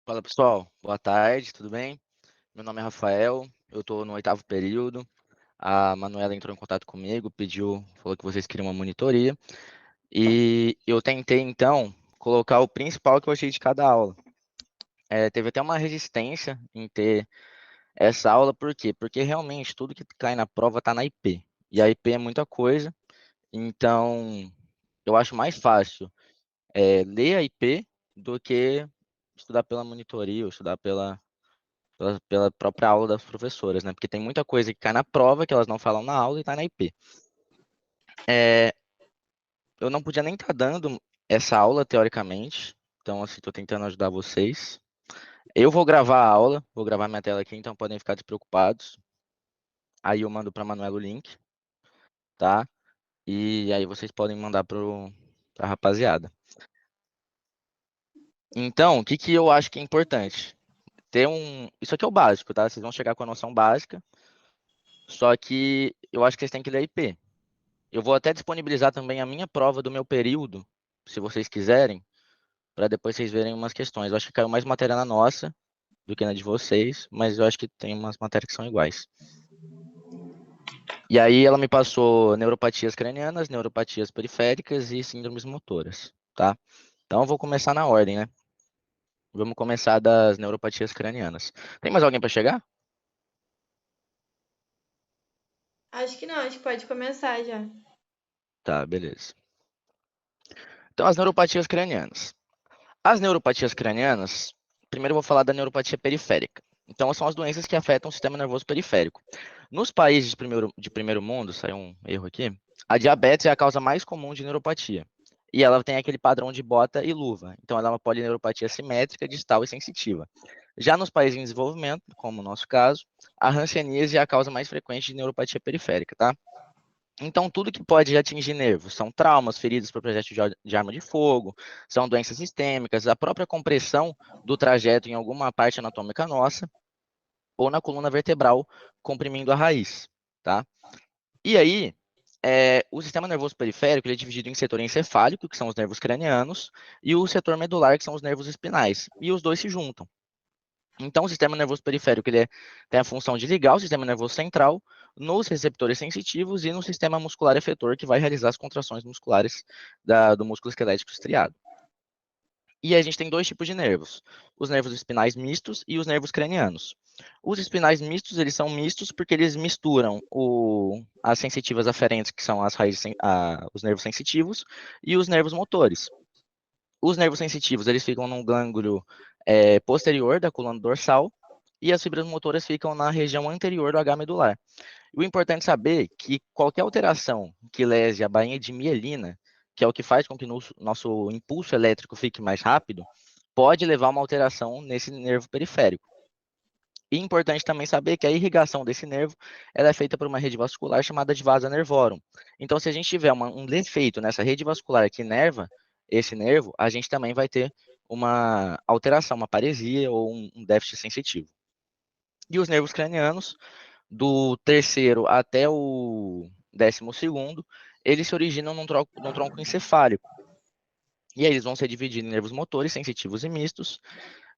Fala pessoal, boa tarde, tudo bem? Meu nome é Rafael, eu estou no oitavo período. A Manuela entrou em contato comigo, falou que vocês queriam uma monitoria e eu tentei então colocar o principal que eu achei de cada aula. Teve até uma resistência em ter essa aula, por quê? Porque realmente tudo que cai na prova está na IP e a IP é muita coisa, então eu acho mais fácil ler a IP do que estudar pela monitoria ou estudar pela própria aula das professoras, né? Porque tem muita coisa que cai na prova que elas não falam na aula e tá na IP. É, eu não podia nem estar dando essa aula, teoricamente, então, assim, tô tentando ajudar vocês. Eu vou gravar a aula, vou gravar minha tela aqui, então podem ficar despreocupados. Aí eu mando para Manuela o link, tá? E aí vocês podem mandar pra rapaziada. Então, o que que eu acho que é importante? Isso aqui é o básico, tá? Vocês vão chegar com a noção básica, só que eu acho que vocês têm que ler a IP. Eu vou até disponibilizar também a minha prova do meu período, se vocês quiserem, para depois vocês verem umas questões. Eu acho que caiu mais matéria na nossa do que na de vocês, mas eu acho que tem umas matérias que são iguais. E aí ela me passou neuropatias cranianas, neuropatias periféricas e síndromes motoras, tá? Então eu vou começar na ordem, né? Vamos começar das neuropatias cranianas. Tem mais alguém para chegar? Acho que não, acho que pode começar já. Tá, beleza. Então as neuropatias cranianas. As neuropatias cranianas, primeiro eu vou falar da neuropatia periférica. Então, são as doenças que afetam o sistema nervoso periférico. Nos países de primeiro mundo, saiu um erro aqui, a diabetes é a causa mais comum de neuropatia. E ela tem aquele padrão de bota e luva. Então, ela é uma polineuropatia simétrica, distal e sensitiva. Já nos países em desenvolvimento, como o nosso caso, a hanseníase é a causa mais frequente de neuropatia periférica, tá? Então, tudo que pode atingir nervos são traumas, feridas por projétil de arma de fogo, são doenças sistêmicas, a própria compressão do trajeto em alguma parte anatômica nossa, ou na coluna vertebral, comprimindo a raiz, tá? E aí, o sistema nervoso periférico ele é dividido em setor encefálico, que são os nervos cranianos, e o setor medular, que são os nervos espinais, e os dois se juntam. Então, o sistema nervoso periférico tem a função de ligar o sistema nervoso central nos receptores sensitivos e no sistema muscular efetor, que vai realizar as contrações musculares do músculo esquelético estriado. E a gente tem dois tipos de nervos, os nervos espinais mistos e os nervos cranianos. Os espinais mistos, eles são mistos porque eles misturam as sensitivas aferentes, que são as raízes, os nervos sensitivos, e os nervos motores. Os nervos sensitivos, eles ficam no gânglio posterior da coluna dorsal, e as fibras motoras ficam na região anterior do H medular. O importante é saber que qualquer alteração que lese a bainha de mielina, que é o que faz com que nosso impulso elétrico fique mais rápido, pode levar a uma alteração nesse nervo periférico. E é importante também saber que a irrigação desse nervo ela é feita por uma rede vascular chamada de vasa nervorum. Então, se a gente tiver um defeito nessa rede vascular que inerva esse nervo, a gente também vai ter uma alteração, uma paresia ou um déficit sensitivo. E os nervos cranianos, do terceiro até o 12º, eles se originam num tronco encefálico. E aí eles vão ser divididos em nervos motores, sensitivos e mistos.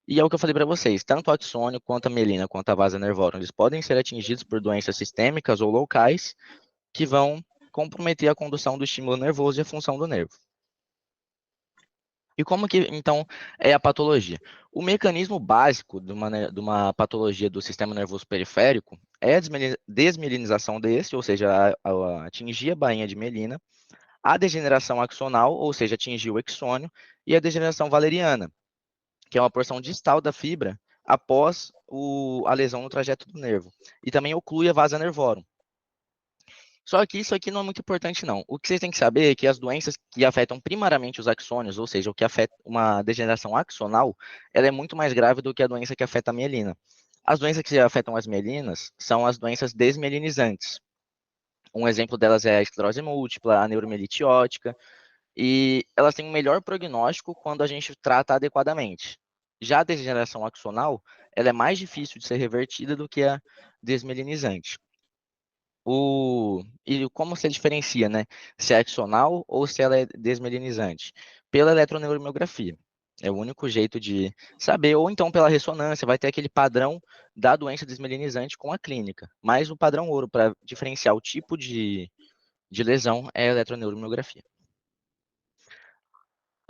E é o que eu falei para vocês, tanto o axônio, quanto a mielina, quanto a vasa nervorum, eles podem ser atingidos por doenças sistêmicas ou locais que vão comprometer a condução do estímulo nervoso e a função do nervo. E como que, então, é a patologia? O mecanismo básico de uma patologia do sistema nervoso periférico é a desmielinização desse, ou seja, atingir a bainha de mielina, a degeneração axonal, ou seja, atingir o axônio, e a degeneração valeriana, que é uma porção distal da fibra após a lesão no trajeto do nervo. E também oclui a vasa nervorum. Só que isso aqui não é muito importante, não. O que vocês têm que saber é que as doenças que afetam primariamente os axônios, ou seja, o que afeta uma degeneração axonal, ela é muito mais grave do que a doença que afeta a mielina. As doenças que afetam as mielinas são as doenças desmielinizantes. Um exemplo delas é a esclerose múltipla, a neuromielite óptica, e elas têm um melhor prognóstico quando a gente trata adequadamente. Já a degeneração axonal, ela é mais difícil de ser revertida do que a desmielinizante. E como se diferencia, né? Se é axonal ou se ela é desmielinizante? Pela eletroneuromografia. É o único jeito de saber, ou então pela ressonância, vai ter aquele padrão da doença desmelinizante com a clínica. Mas o padrão ouro para diferenciar o tipo de lesão é a eletroneuromiografia.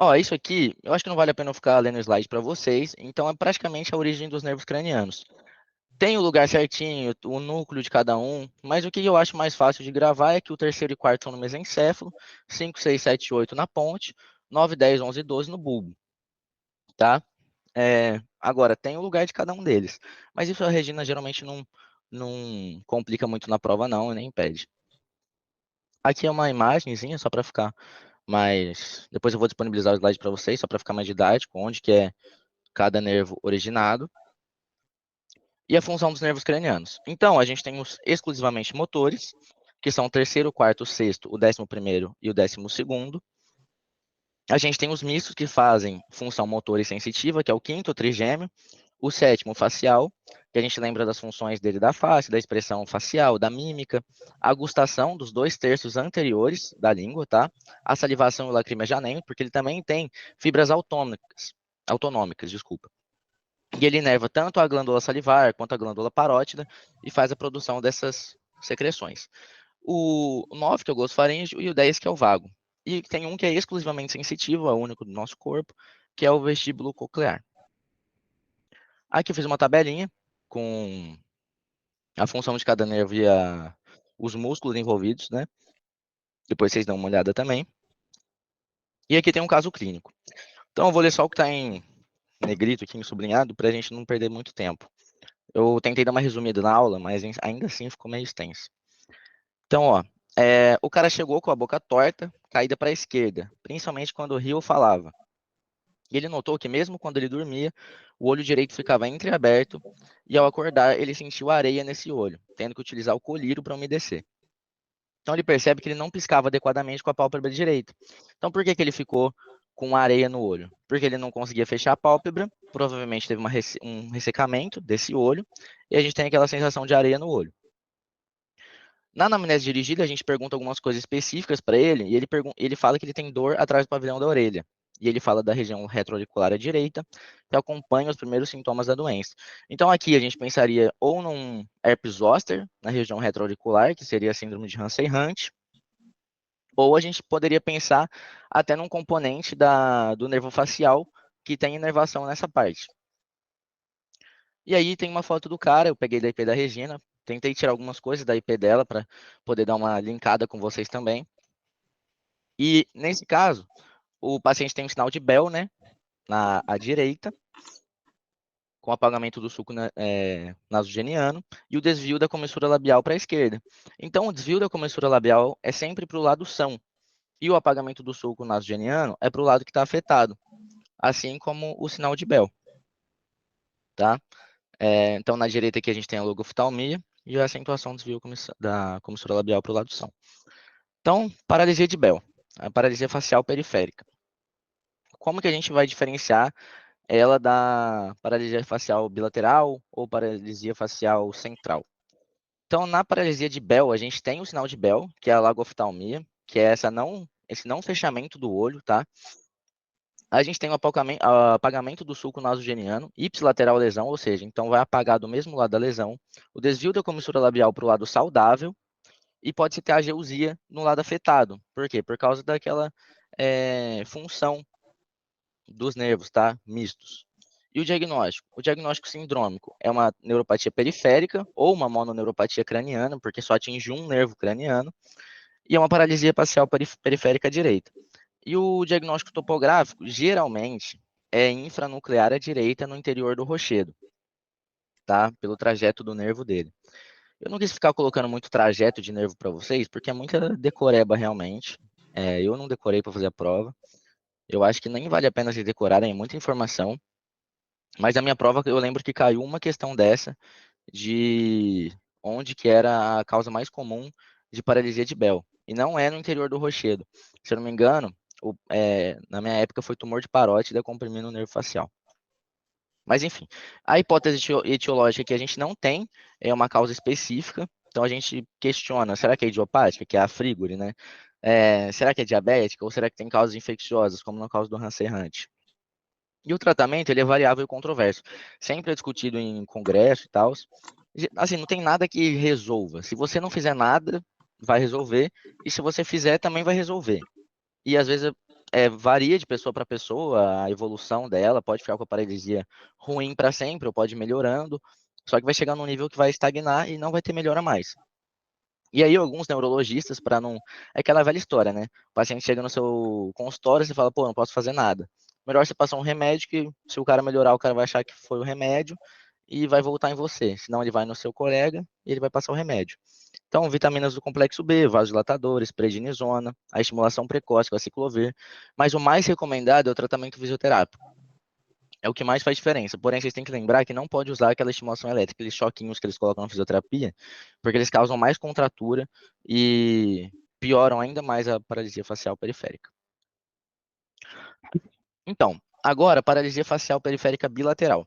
Ó, isso aqui, eu acho que não vale a pena eu ficar lendo o slide para vocês, então é praticamente a origem dos nervos cranianos. Tem o lugar certinho, o núcleo de cada um, mas o que eu acho mais fácil de gravar é que o terceiro e quarto são no mesencéfalo, 5, 6, 7 e 8 na ponte, 9, 10, 11 e 12 no bulbo, tá? Agora, tem o lugar de cada um deles, mas isso a Regina geralmente não complica muito na prova não, e nem impede. Aqui é uma imagenzinha, só para ficar mais... Depois eu vou disponibilizar o slide para vocês, só para ficar mais didático, onde que é cada nervo originado. E a função dos nervos cranianos. Então, a gente tem os exclusivamente motores, que são o terceiro, o quarto, o sexto, o 11º e o 12º. A gente tem os mistos, que fazem função motora e sensitiva, que é o quinto, o trigêmeo. O sétimo, facial, que a gente lembra das funções dele da face, da expressão facial, da mímica, a gustação dos 2/3 anteriores da língua, tá? A salivação e o lacrimejanemento, porque ele também tem fibras autonômicas, desculpa. E ele inerva tanto a glândula salivar quanto a glândula parótida e faz a produção dessas secreções. O 9, que é o gosto faríngeo, e o 10, que é o vago. E tem um que é exclusivamente sensitivo, é o único do nosso corpo, que é o vestíbulo coclear. Aqui eu fiz uma tabelinha com a função de cada nervo e os músculos envolvidos, né? Depois vocês dão uma olhada também. E aqui tem um caso clínico. Então eu vou ler só o que está em negrito aqui, em sublinhado, para a gente não perder muito tempo. Eu tentei dar uma resumida na aula, mas ainda assim ficou meio extenso. Então, ó, o cara chegou com a boca torta, caída para a esquerda, principalmente quando riu ou falava. E ele notou que mesmo quando ele dormia, o olho direito ficava entreaberto e ao acordar ele sentiu areia nesse olho, tendo que utilizar o colírio para umedecer. Então ele percebe que ele não piscava adequadamente com a pálpebra direita. Então por que que ele ficou com areia no olho? Porque ele não conseguia fechar a pálpebra, provavelmente teve um ressecamento desse olho, e a gente tem aquela sensação de areia no olho. Na anamnese dirigida, a gente pergunta algumas coisas específicas para ele, e ele fala que ele tem dor atrás do pavilhão da orelha. E ele fala da região retroauricular à direita, que acompanha os primeiros sintomas da doença. Então, aqui a gente pensaria ou num herpes zoster, na região retroauricular, que seria a síndrome de Hansen-Hunt, ou a gente poderia pensar até num componente do nervo facial, que tem inervação nessa parte. E aí tem uma foto do cara, eu peguei da IP da Regina, tentei tirar algumas coisas da IP dela para poder dar uma linkada com vocês também. E nesse caso, o paciente tem um sinal de Bell, né, na à direita, com apagamento do sulco nasogeniano, e o desvio da comissura labial para a esquerda. Então, o desvio da comissura labial é sempre para o lado são, e o apagamento do sulco nasogeniano é para o lado que está afetado, assim como o sinal de Bell, tá? Então, na direita aqui a gente tem a logoftalmia e a acentuação do desvio da comissura labial para o lado são. Então, paralisia de Bell, a paralisia facial periférica. Como que a gente vai diferenciar ela da paralisia facial bilateral ou paralisia facial central? Então, na paralisia de Bell, a gente tem o sinal de Bell, que é a lagoftalmia, que é esse não fechamento do olho, tá? A gente tem o apagamento do sulco nasogeniano, ipsilateral lesão, ou seja, então vai apagar do mesmo lado da lesão, o desvio da comissura labial para o lado saudável, e pode-se ter a ageusia no lado afetado. Por quê? Por causa daquela função dos nervos, tá? Mistos. E o diagnóstico? O diagnóstico sindrômico é uma neuropatia periférica ou uma mononeuropatia craniana, porque só atinge um nervo craniano, e é uma paralisia facial periférica direita. E o diagnóstico topográfico, geralmente, é infranuclear à direita no interior do rochedo, tá? Pelo trajeto do nervo dele. Eu não quis ficar colocando muito trajeto de nervo para vocês, porque é muita decoreba realmente. Eu não decorei para fazer a prova. Eu acho que nem vale a pena vocês decorarem, é muita informação. Mas na minha prova eu lembro que caiu uma questão dessa, de onde que era a causa mais comum de paralisia de Bell. E não é no interior do rochedo. Se eu não me engano, na minha época foi tumor de parótida comprimindo o nervo facial. Mas enfim, a hipótese etiológica que a gente não tem é uma causa específica, então a gente questiona, será que é idiopática, que é a Frigori, né? Será que é diabética ou será que tem causas infecciosas, como no caso do Hansen-Hunt? E o tratamento, ele é variável e controverso. Sempre é discutido em congresso e tal. Assim, não tem nada que resolva. Se você não fizer nada, vai resolver. E se você fizer, também vai resolver. E às vezes varia de pessoa para pessoa a evolução dela. Pode ficar com a paralisia ruim para sempre, ou pode ir melhorando. Só que vai chegar num nível que vai estagnar e não vai ter melhora mais. E aí, alguns neurologistas, para não. É aquela velha história, né? O paciente chega no seu consultório e você fala, pô, não posso fazer nada. Melhor você passar um remédio que, se o cara melhorar, o cara vai achar que foi o remédio e vai voltar em você. Senão, ele vai no seu colega e ele vai passar o remédio. Então, vitaminas do complexo B, vasodilatadores, prednisona, a estimulação precoce com a ciclovir. Mas o mais recomendado é o tratamento fisioterápico. É o que mais faz diferença. Porém, vocês têm que lembrar que não pode usar aquela estimulação elétrica, aqueles choquinhos que eles colocam na fisioterapia, porque eles causam mais contratura e pioram ainda mais a paralisia facial periférica. Então, agora, paralisia facial periférica bilateral.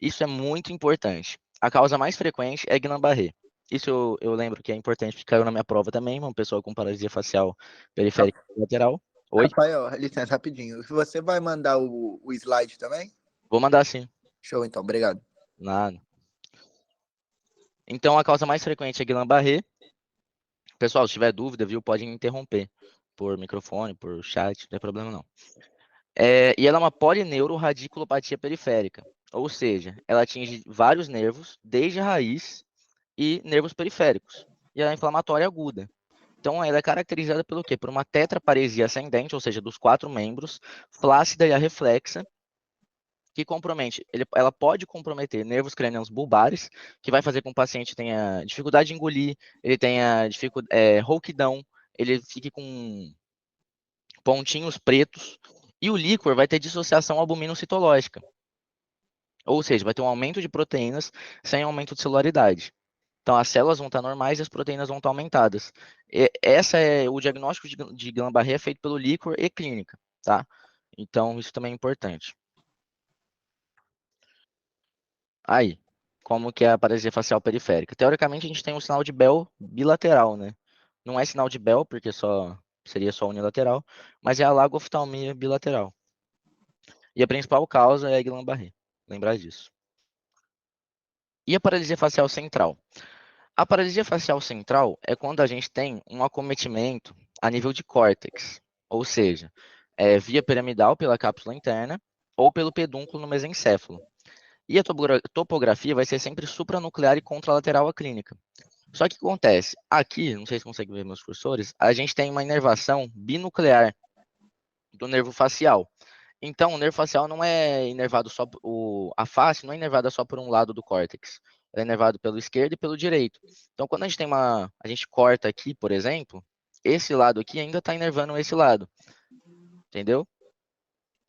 Isso é muito importante. A causa mais frequente é Guillain-Barré. Isso eu lembro que é importante, porque caiu na minha prova também, uma pessoa com paralisia facial periférica bilateral. Oi? Rafael, licença rapidinho. Você vai mandar o slide também? Vou mandar sim. Show, então, obrigado. Nada. Então, a causa mais frequente é Guillain-Barré. Pessoal, se tiver dúvida, viu, pode interromper por microfone, por chat, não tem problema não. E ela é uma polineuroradiculopatia periférica, ou seja, ela atinge vários nervos, desde a raiz e nervos periféricos. E ela é inflamatória aguda. Então, ela é caracterizada pelo quê? Por uma tetraparesia ascendente, ou seja, dos 4 membros, flácida e arreflexa, que compromete, ela pode comprometer nervos cranianos bulbares, que vai fazer com que o paciente tenha dificuldade de engolir, ele tenha rouquidão, ele fique com pontinhos pretos, e o líquor vai ter dissociação albuminocitológica, ou seja, vai ter um aumento de proteínas sem aumento de celularidade. Então, as células vão estar normais e as proteínas vão estar aumentadas. Essa é o diagnóstico de Guillain-Barré é feito pelo líquor e clínica, tá? Então, isso também é importante. Aí, como que é a paralisia facial periférica? Teoricamente, a gente tem um sinal de Bell bilateral, né? Não é sinal de Bell, porque seria só unilateral, mas é a lagoftalmia bilateral. E a principal causa é a Guillain-Barré. Lembrar disso. E a paralisia facial central? A paralisia facial central é quando a gente tem um acometimento a nível de córtex, ou seja, via piramidal pela cápsula interna ou pelo pedúnculo no mesencéfalo. E a topografia vai ser sempre supranuclear e contralateral à clínica. Só que o que acontece? Aqui, não sei se consegue ver meus cursores, a gente tem uma inervação binuclear do nervo facial. Então, o nervo facial não é inervado só a face não é inervada só por um lado do córtex. Ela é inervado pelo esquerdo e pelo direito. Então, quando a gente corta aqui, por exemplo, esse lado aqui ainda está inervando esse lado, entendeu?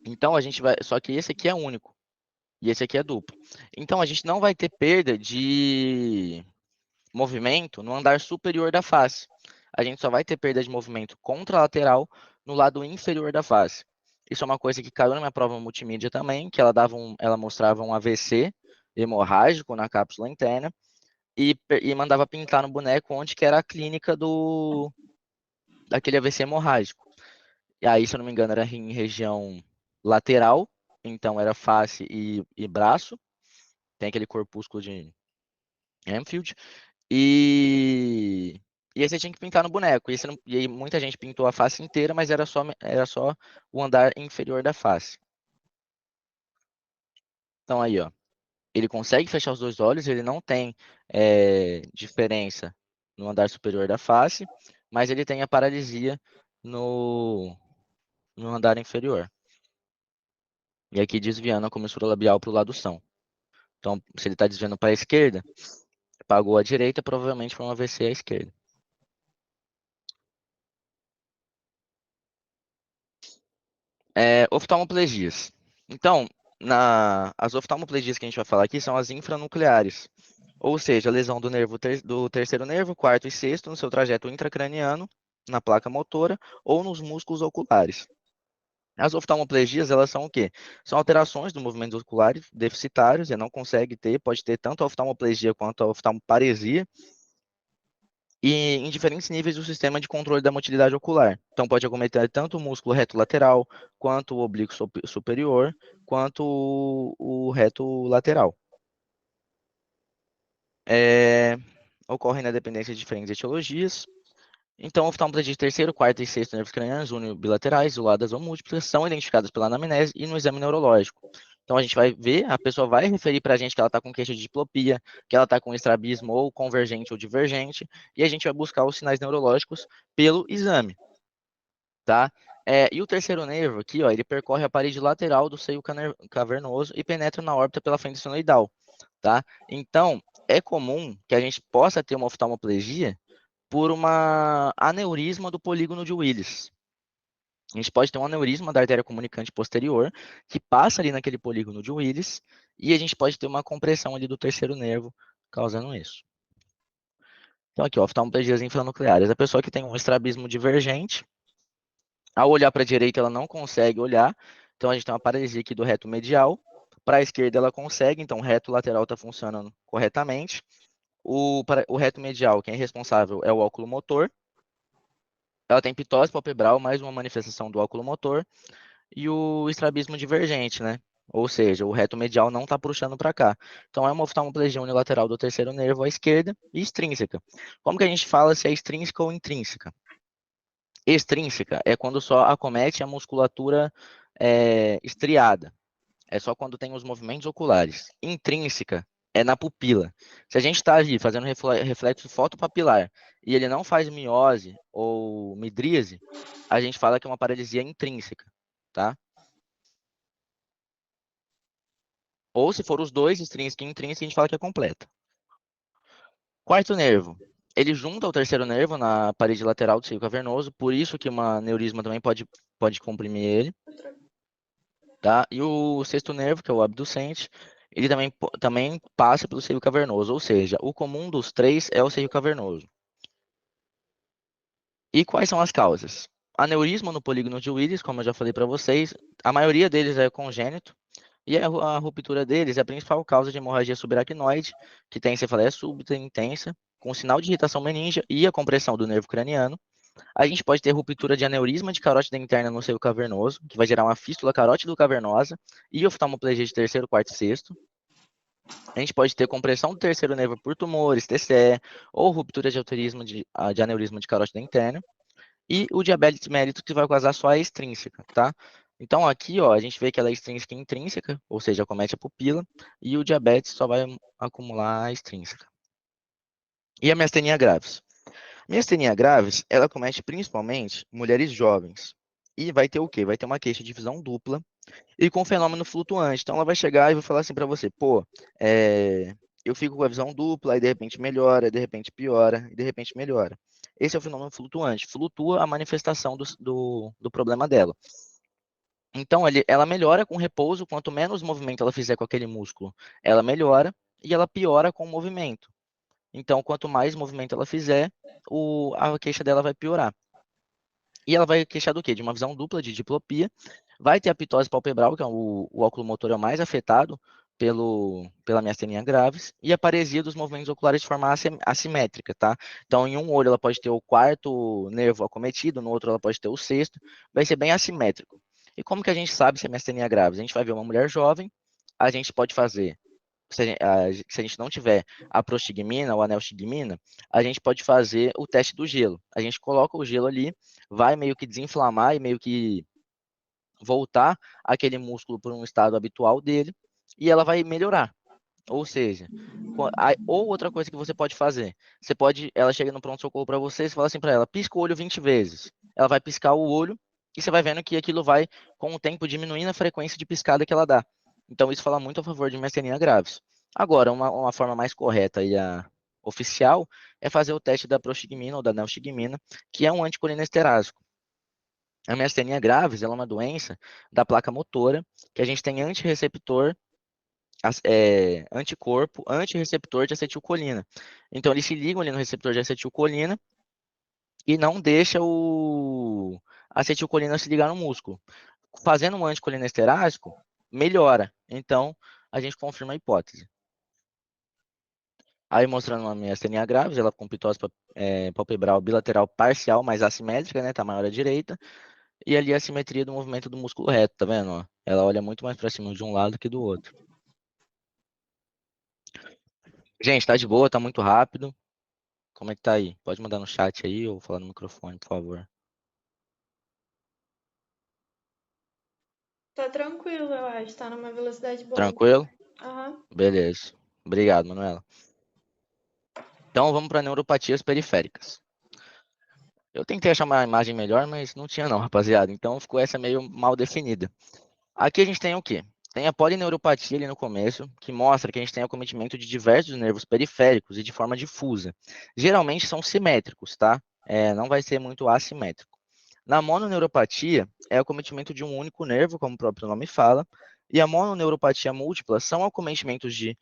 Então, a gente vai, só que esse aqui é único e esse aqui é duplo. Então, a gente não vai ter perda de movimento no andar superior da face. A gente só vai ter perda de movimento contralateral no lado inferior da face. Isso é uma coisa que caiu na minha prova multimídia também, que ela mostrava um AVC hemorrágico na cápsula interna e mandava pintar no boneco onde que era a clínica daquele AVC hemorrágico. E aí, se eu não me engano, era em região lateral, então era face e braço, tem aquele corpúsculo de Enfield, e aí você tinha que pintar no boneco. E aí muita gente pintou a face inteira, mas era só o andar inferior da face. Então aí, ó, ele consegue fechar os dois olhos, ele não tem diferença no andar superior da face, mas ele tem a paralisia no andar inferior. E aqui desviando a comissura labial para o lado são. Então, se ele está desviando para a esquerda, pagou à direita, provavelmente foi um AVC à esquerda. Oftalmoplegias. Então, as oftalmoplegias que a gente vai falar aqui são as infranucleares, ou seja, a lesão do nervo do terceiro nervo, quarto e sexto no seu trajeto intracraniano, na placa motora ou nos músculos oculares. As oftalmoplegias, elas são o quê? São alterações do movimento ocular deficitários, e não consegue ter, pode ter tanto a oftalmoplegia quanto a oftalmoparesia, e em diferentes níveis do sistema de controle da motilidade ocular. Então, pode acometer tanto o músculo reto lateral, quanto o oblíquo superior, quanto o reto lateral. Ocorrem na dependência de diferentes etiologias. Então, oftalmoplegia de terceiro, quarto e sexto nervos cranianos, unibilaterais, isoladas ou múltiplas, são identificadas pela anamnese e no exame neurológico. Então, a gente vai ver, a pessoa vai referir para a gente que ela está com queixa de diplopia, que ela está com estrabismo ou convergente ou divergente, e a gente vai buscar os sinais neurológicos pelo exame, tá? E o terceiro nervo aqui, ó, ele percorre a parede lateral do seio cavernoso e penetra na órbita pela frente senoidal, tá? Então, é comum que a gente possa ter uma oftalmoplegia por uma aneurisma do polígono de Willis. A gente pode ter um aneurisma da artéria comunicante posterior, que passa ali naquele polígono de Willis, e a gente pode ter uma compressão ali do terceiro nervo, causando isso. Então aqui, ó, oftalmoplegias infranucleares. A pessoa que tem um estrabismo divergente, ao olhar para a direita ela não consegue olhar, então a gente tem uma paralisia aqui do reto medial, para a esquerda ela consegue, então o reto lateral está funcionando corretamente. O reto medial, quem é responsável é o óculo motor. Ela tem pitose palpebral, mais uma manifestação do óculo motor, e o estrabismo divergente, né? Ou seja, o reto medial não está puxando para cá. Então, é uma oftalmoplegia unilateral do terceiro nervo à esquerda e extrínseca. Como que a gente fala se é extrínseca ou intrínseca? Extrínseca é quando só acomete a musculatura estriada. É só quando tem os movimentos oculares. Intrínseca é na pupila. Se a gente está ali fazendo reflexo fotopapilar e ele não faz miose ou midríase, a gente fala que é uma paralisia intrínseca, tá? Ou se for os dois, extrínseca e intrínseca, a gente fala que é completa. Quarto nervo. Ele junta o terceiro nervo na parede lateral do seio cavernoso, por isso que uma aneurisma também pode comprimir ele. Tá? E o sexto nervo, que é o abducente, ele também passa pelo seio cavernoso, ou seja, o comum dos três é o seio cavernoso. E quais são as causas? Aneurisma no polígono de Willis, como eu já falei para vocês, a maioria deles é congênito, e a ruptura deles é a principal causa de hemorragia subaracnoide, que tem cefaleia súbita e intensa, com sinal de irritação meningia e a compressão do nervo craniano. A gente pode ter ruptura de aneurisma de carótida interna no seio cavernoso, que vai gerar uma fístula carótido-cavernosa e oftalmoplegia de terceiro, quarto e sexto. A gente pode ter compressão do terceiro nervo por tumores, TCE, ou ruptura de de aneurisma de carótida interna. E o diabetes mellitus, que vai causar só a extrínseca, tá? Então aqui, ó, a gente vê que ela é extrínseca e intrínseca, ou seja, acomete a pupila, e o diabetes só vai acumular a extrínseca. E a miastenia graves? Miastenia graves, ela comete principalmente mulheres jovens. E vai ter o quê? Vai ter uma queixa de visão dupla e com fenômeno flutuante. Então ela vai chegar e vai falar assim para você, pô, eu fico com a visão dupla, e de repente melhora, de repente piora, e de repente melhora. Esse é o fenômeno flutuante. Flutua a manifestação do problema dela. Então ela melhora com repouso, quanto menos movimento ela fizer com aquele músculo, ela melhora, e ela piora com o movimento. Então, quanto mais movimento ela fizer, a queixa dela vai piorar. E ela vai queixar do quê? De uma visão dupla de diplopia. Vai ter a pitose palpebral, que é o óculo motor é o mais afetado pela miastenia graves, e a paresia dos movimentos oculares de forma assimétrica, tá? Então, em um olho ela pode ter o quarto nervo acometido, no outro ela pode ter o sexto, vai ser bem assimétrico. E como que a gente sabe se é miastenia graves? A gente vai ver uma mulher jovem, a gente pode fazer se a gente não tiver a prostigmina ou a neostigmina, a gente pode fazer o teste do gelo. A gente coloca o gelo ali, vai meio que desinflamar e meio que voltar aquele músculo para um estado habitual dele, e ela vai melhorar. Ou seja, ou outra coisa que você pode fazer, ela chega no pronto-socorro para você, você fala assim para ela, pisca o olho 20 vezes. Ela vai piscar o olho e você vai vendo que aquilo vai, com o tempo, diminuindo a frequência de piscada que ela dá. Então, isso fala muito a favor de miastenia graves. Agora, uma forma mais correta e a oficial é fazer o teste da prostigmina ou da neostigmina, que é um anticolinesterásico. A miastenia graves ela é uma doença da placa motora, que a gente tem antirreceptor anticorpo, antirreceptor de acetilcolina. Então, eles se ligam ali no receptor de acetilcolina e não deixa a acetilcolina se ligar no músculo. Fazendo um anticolinesterásico, melhora. Então, a gente confirma a hipótese. Aí mostrando uma miastenia graves, ela com pitose palpebral bilateral parcial, mais assimétrica, né? Tá maior à direita. E ali a simetria do movimento do músculo reto, tá vendo? Ó? Ela olha muito mais para cima de um lado que do outro. Gente, tá de boa, tá muito rápido. Como é que tá aí? Pode mandar no chat aí ou falar no microfone, por favor. Tá tranquilo, eu acho. Tá numa velocidade boa. Tranquilo? Aham. Beleza. Obrigado, Manuela. Então vamos para neuropatias periféricas. Eu tentei achar uma imagem melhor, mas não tinha não, rapaziada. Então ficou essa meio mal definida. Aqui a gente tem o quê? Tem a polineuropatia ali no começo, que mostra que a gente tem acometimento de diversos nervos periféricos e de forma difusa. Geralmente são simétricos, tá? Não vai ser muito assimétrico. Na mononeuropatia, é acometimento de um único nervo, como o próprio nome fala, e a mononeuropatia múltipla são acometimentos de,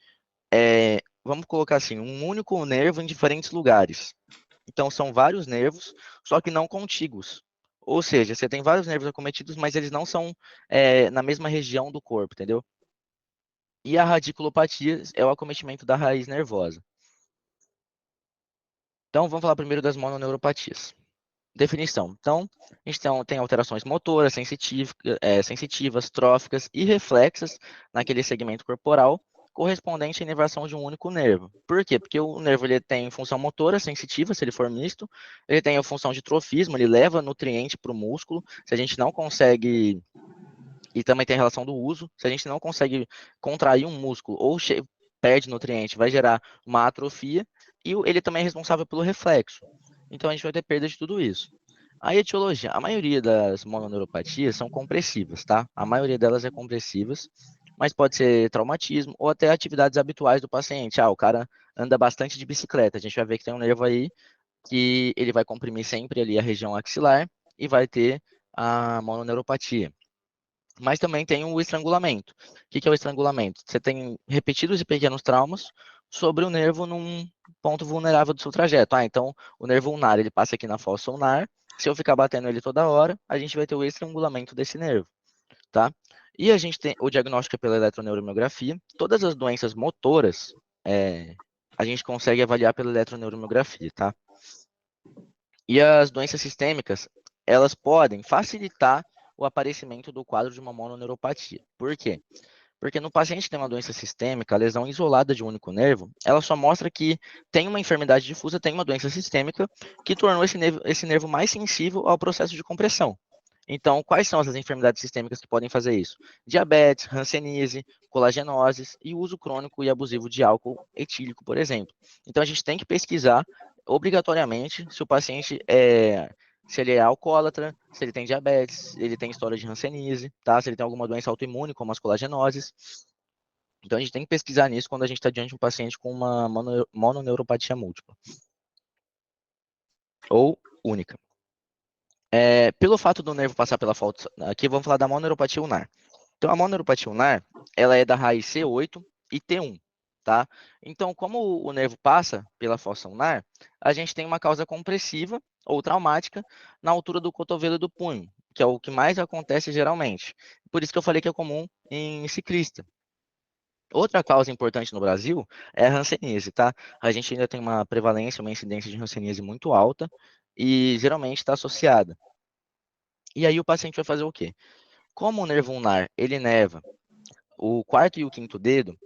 vamos colocar assim, um único nervo em diferentes lugares. Então, são vários nervos, só que não contíguos. Ou seja, você tem vários nervos acometidos, mas eles não são na mesma região do corpo, entendeu? E a radiculopatia é o acometimento da raiz nervosa. Então, vamos falar primeiro das mononeuropatias. Definição. Então, a gente tem alterações motoras, sensitivas, tróficas e reflexas naquele segmento corporal correspondente à inervação de um único nervo. Por quê? Porque o nervo ele tem função motora sensitiva, se ele for misto, ele tem a função de trofismo, ele leva nutriente para o músculo. Se a gente não consegue, e também tem a relação do uso, se a gente não consegue contrair um músculo ou perde nutriente, vai gerar uma atrofia, e ele também é responsável pelo reflexo. Então a gente vai ter perda de tudo isso. A etiologia, a maioria das mononeuropatias são compressivas, tá? A maioria delas é compressivas, mas pode ser traumatismo ou até atividades habituais do paciente. O cara anda bastante de bicicleta, a gente vai ver que tem um nervo aí que ele vai comprimir sempre ali a região axilar e vai ter a mononeuropatia. Mas também tem o estrangulamento. O que é o estrangulamento? Você tem repetidos e pequenos traumas sobre o nervo num ponto vulnerável do seu trajeto. Então o nervo ulnar, ele passa aqui na fossa ulnar. Se eu ficar batendo ele toda hora, a gente vai ter o estrangulamento desse nervo, tá? E a gente tem o diagnóstico pela eletroneuromiografia. Todas as doenças motoras, a gente consegue avaliar pela eletroneuromiografia, tá? E as doenças sistêmicas, elas podem facilitar o aparecimento do quadro de uma mononeuropatia. Por quê? Porque no paciente que tem uma doença sistêmica, a lesão isolada de um único nervo, ela só mostra que tem uma enfermidade difusa, tem uma doença sistêmica que tornou esse nervo mais sensível ao processo de compressão. Então, quais são as enfermidades sistêmicas que podem fazer isso? Diabetes, hanseníase, colagenoses e uso crônico e abusivo de álcool etílico, por exemplo. Então, a gente tem que pesquisar obrigatoriamente se o paciente se ele é alcoólatra, se ele tem diabetes, se ele tem história de hanseníase, tá? Se ele tem alguma doença autoimune, como as colagenoses. Então, a gente tem que pesquisar nisso quando a gente está diante de um paciente com uma mononeuropatia múltipla ou única. Pelo fato do nervo passar pela falta, aqui vamos falar da mononeuropatia ulnar. Então, a mononeuropatia ulnar, ela é da raiz C8 e T1, tá? Então, como o nervo passa pela fossa ulnar, a gente tem uma causa compressiva ou traumática na altura do cotovelo e do punho, que é o que mais acontece geralmente. Por isso que eu falei que é comum em ciclista. Outra causa importante no Brasil é a hanseníase, tá? A gente ainda tem uma prevalência, uma incidência de hanseníase muito alta e geralmente está associada. E aí o paciente vai fazer o quê? Como o nervo ulnar, ele neva o quarto e o quinto dedo,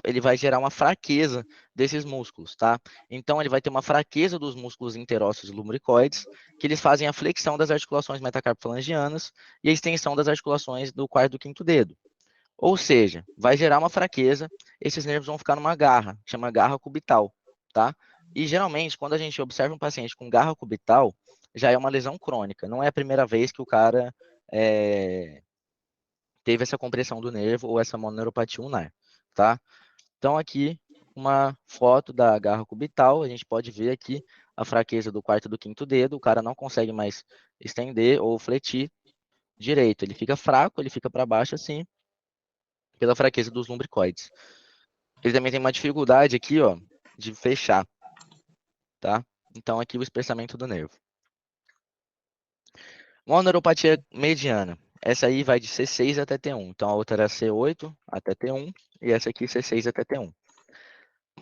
ele vai gerar uma fraqueza desses músculos, tá? Então ele vai ter uma fraqueza dos músculos interósseos e lumbricoides, que eles fazem a flexão das articulações metacarpofalangianas e a extensão das articulações do quarto e do quinto dedo. Ou seja, vai gerar uma fraqueza, esses nervos vão ficar numa garra, chama garra cubital, tá? E geralmente, quando a gente observa um paciente com garra cubital, já é uma lesão crônica, não é a primeira vez que o cara teve essa compressão do nervo ou essa mononeuropatia ulnar, tá? Então aqui uma foto da garra cubital, a gente pode ver aqui a fraqueza do quarto e do quinto dedo, o cara não consegue mais estender ou fletir direito, ele fica fraco, ele fica para baixo assim, pela fraqueza dos lumbricoides. Ele também tem uma dificuldade aqui, ó, de fechar, tá? Então aqui o espessamento do nervo. Mononeuropatia mediana. Essa aí vai de C6 até T1. Então a outra era C8 até T1 e essa aqui C6 até T1.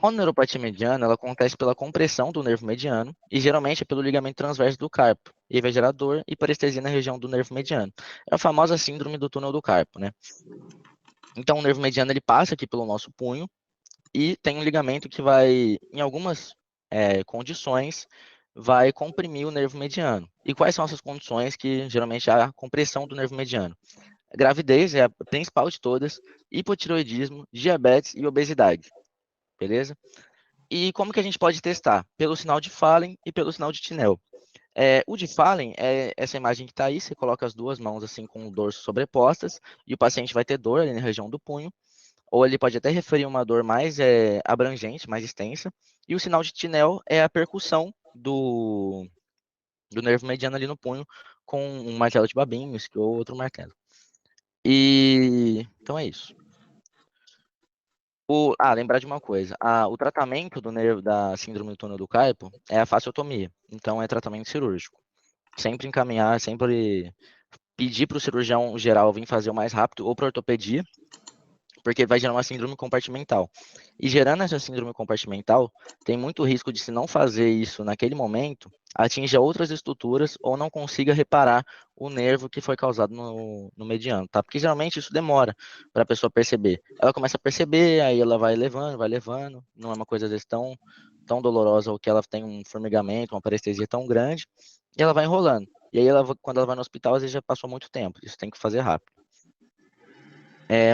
A mononuropatia mediana, ela acontece pela compressão do nervo mediano e geralmente é pelo ligamento transverso do carpo. E aí vai gerar dor e parestesia na região do nervo mediano. É a famosa síndrome do túnel do carpo, né? Então, o nervo mediano ele passa aqui pelo nosso punho e tem um ligamento que vai, em algumas condições, vai comprimir o nervo mediano. E quais são essas condições que geralmente há a compressão do nervo mediano? A gravidez é a principal de todas, hipotireoidismo, diabetes e obesidade, beleza? E como que a gente pode testar? Pelo sinal de Fallen e pelo sinal de Tinel. O de Fallen é essa imagem que está aí, você coloca as duas mãos assim com o dorso sobrepostas e o paciente vai ter dor ali na região do punho, ou ele pode até referir uma dor mais abrangente, mais extensa. E o sinal de Tinel é a percussão do nervo mediano ali no punho com um martelo de Babinski ou outro martelo. E então é isso. Lembrar de uma coisa. O tratamento do nervo da síndrome do túnel do carpo é a fasciotomia. Então é tratamento cirúrgico. Sempre encaminhar, sempre pedir para o cirurgião geral vir fazer o mais rápido, ou para ortopedia, porque vai gerar uma síndrome compartimental. E gerando essa síndrome compartimental, tem muito risco de, se não fazer isso naquele momento, atinja outras estruturas ou não consiga reparar o nervo que foi causado no mediano, tá? Porque geralmente isso demora para a pessoa perceber. Ela começa a perceber, aí ela vai levando, não é uma coisa às vezes tão dolorosa, ou que ela tem um formigamento, uma parestesia tão grande, e ela vai enrolando. E aí, quando ela vai no hospital, às vezes já passou muito tempo, isso tem que fazer rápido.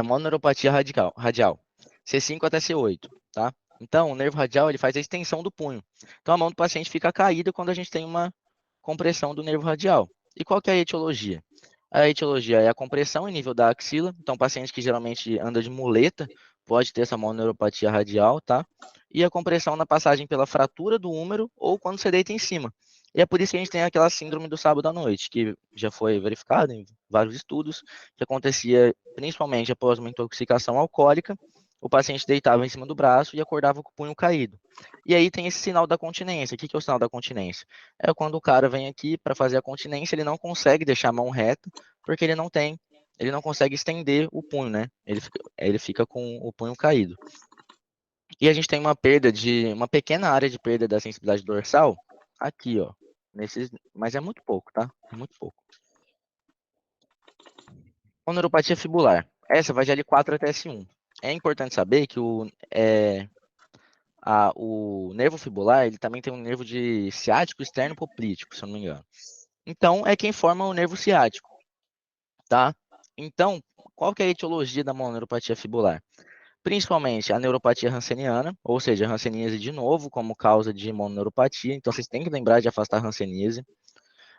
Mononeuropatia radial, C5 até C8, tá? Então, o nervo radial ele faz a extensão do punho. Então, a mão do paciente fica caída quando a gente tem uma compressão do nervo radial. E qual que é a etiologia? A etiologia é a compressão em nível da axila. Então, paciente que geralmente anda de muleta pode ter essa mononeuropatia radial, tá? E a compressão na passagem pela fratura do húmero ou quando você deita em cima. E é por isso que a gente tem aquela síndrome do sábado à noite, que já foi verificada em vários estudos, que acontecia principalmente após uma intoxicação alcoólica. O paciente deitava em cima do braço e acordava com o punho caído. E aí tem esse sinal da continência. O que é o sinal da continência? É quando o cara vem aqui para fazer a continência, ele não consegue deixar a mão reta, porque ele não consegue estender o punho, né? Ele fica com o punho caído. E a gente tem uma pequena área de perda da sensibilidade dorsal aqui, ó. Mas é muito pouco, tá? É muito pouco. Neuropatia fibular. Essa vai de L4 até S1. É importante saber que o nervo fibular, ele também tem um nervo de ciático externo poplítico, se eu não me engano. Então, é quem forma o nervo ciático, tá? Então, qual que é a etiologia da mononeuropatia fibular? Principalmente a neuropatia hanseníana, ou seja, a hanseníase de novo como causa de mononeuropatia. Então, vocês têm que lembrar de afastar a hanseníase.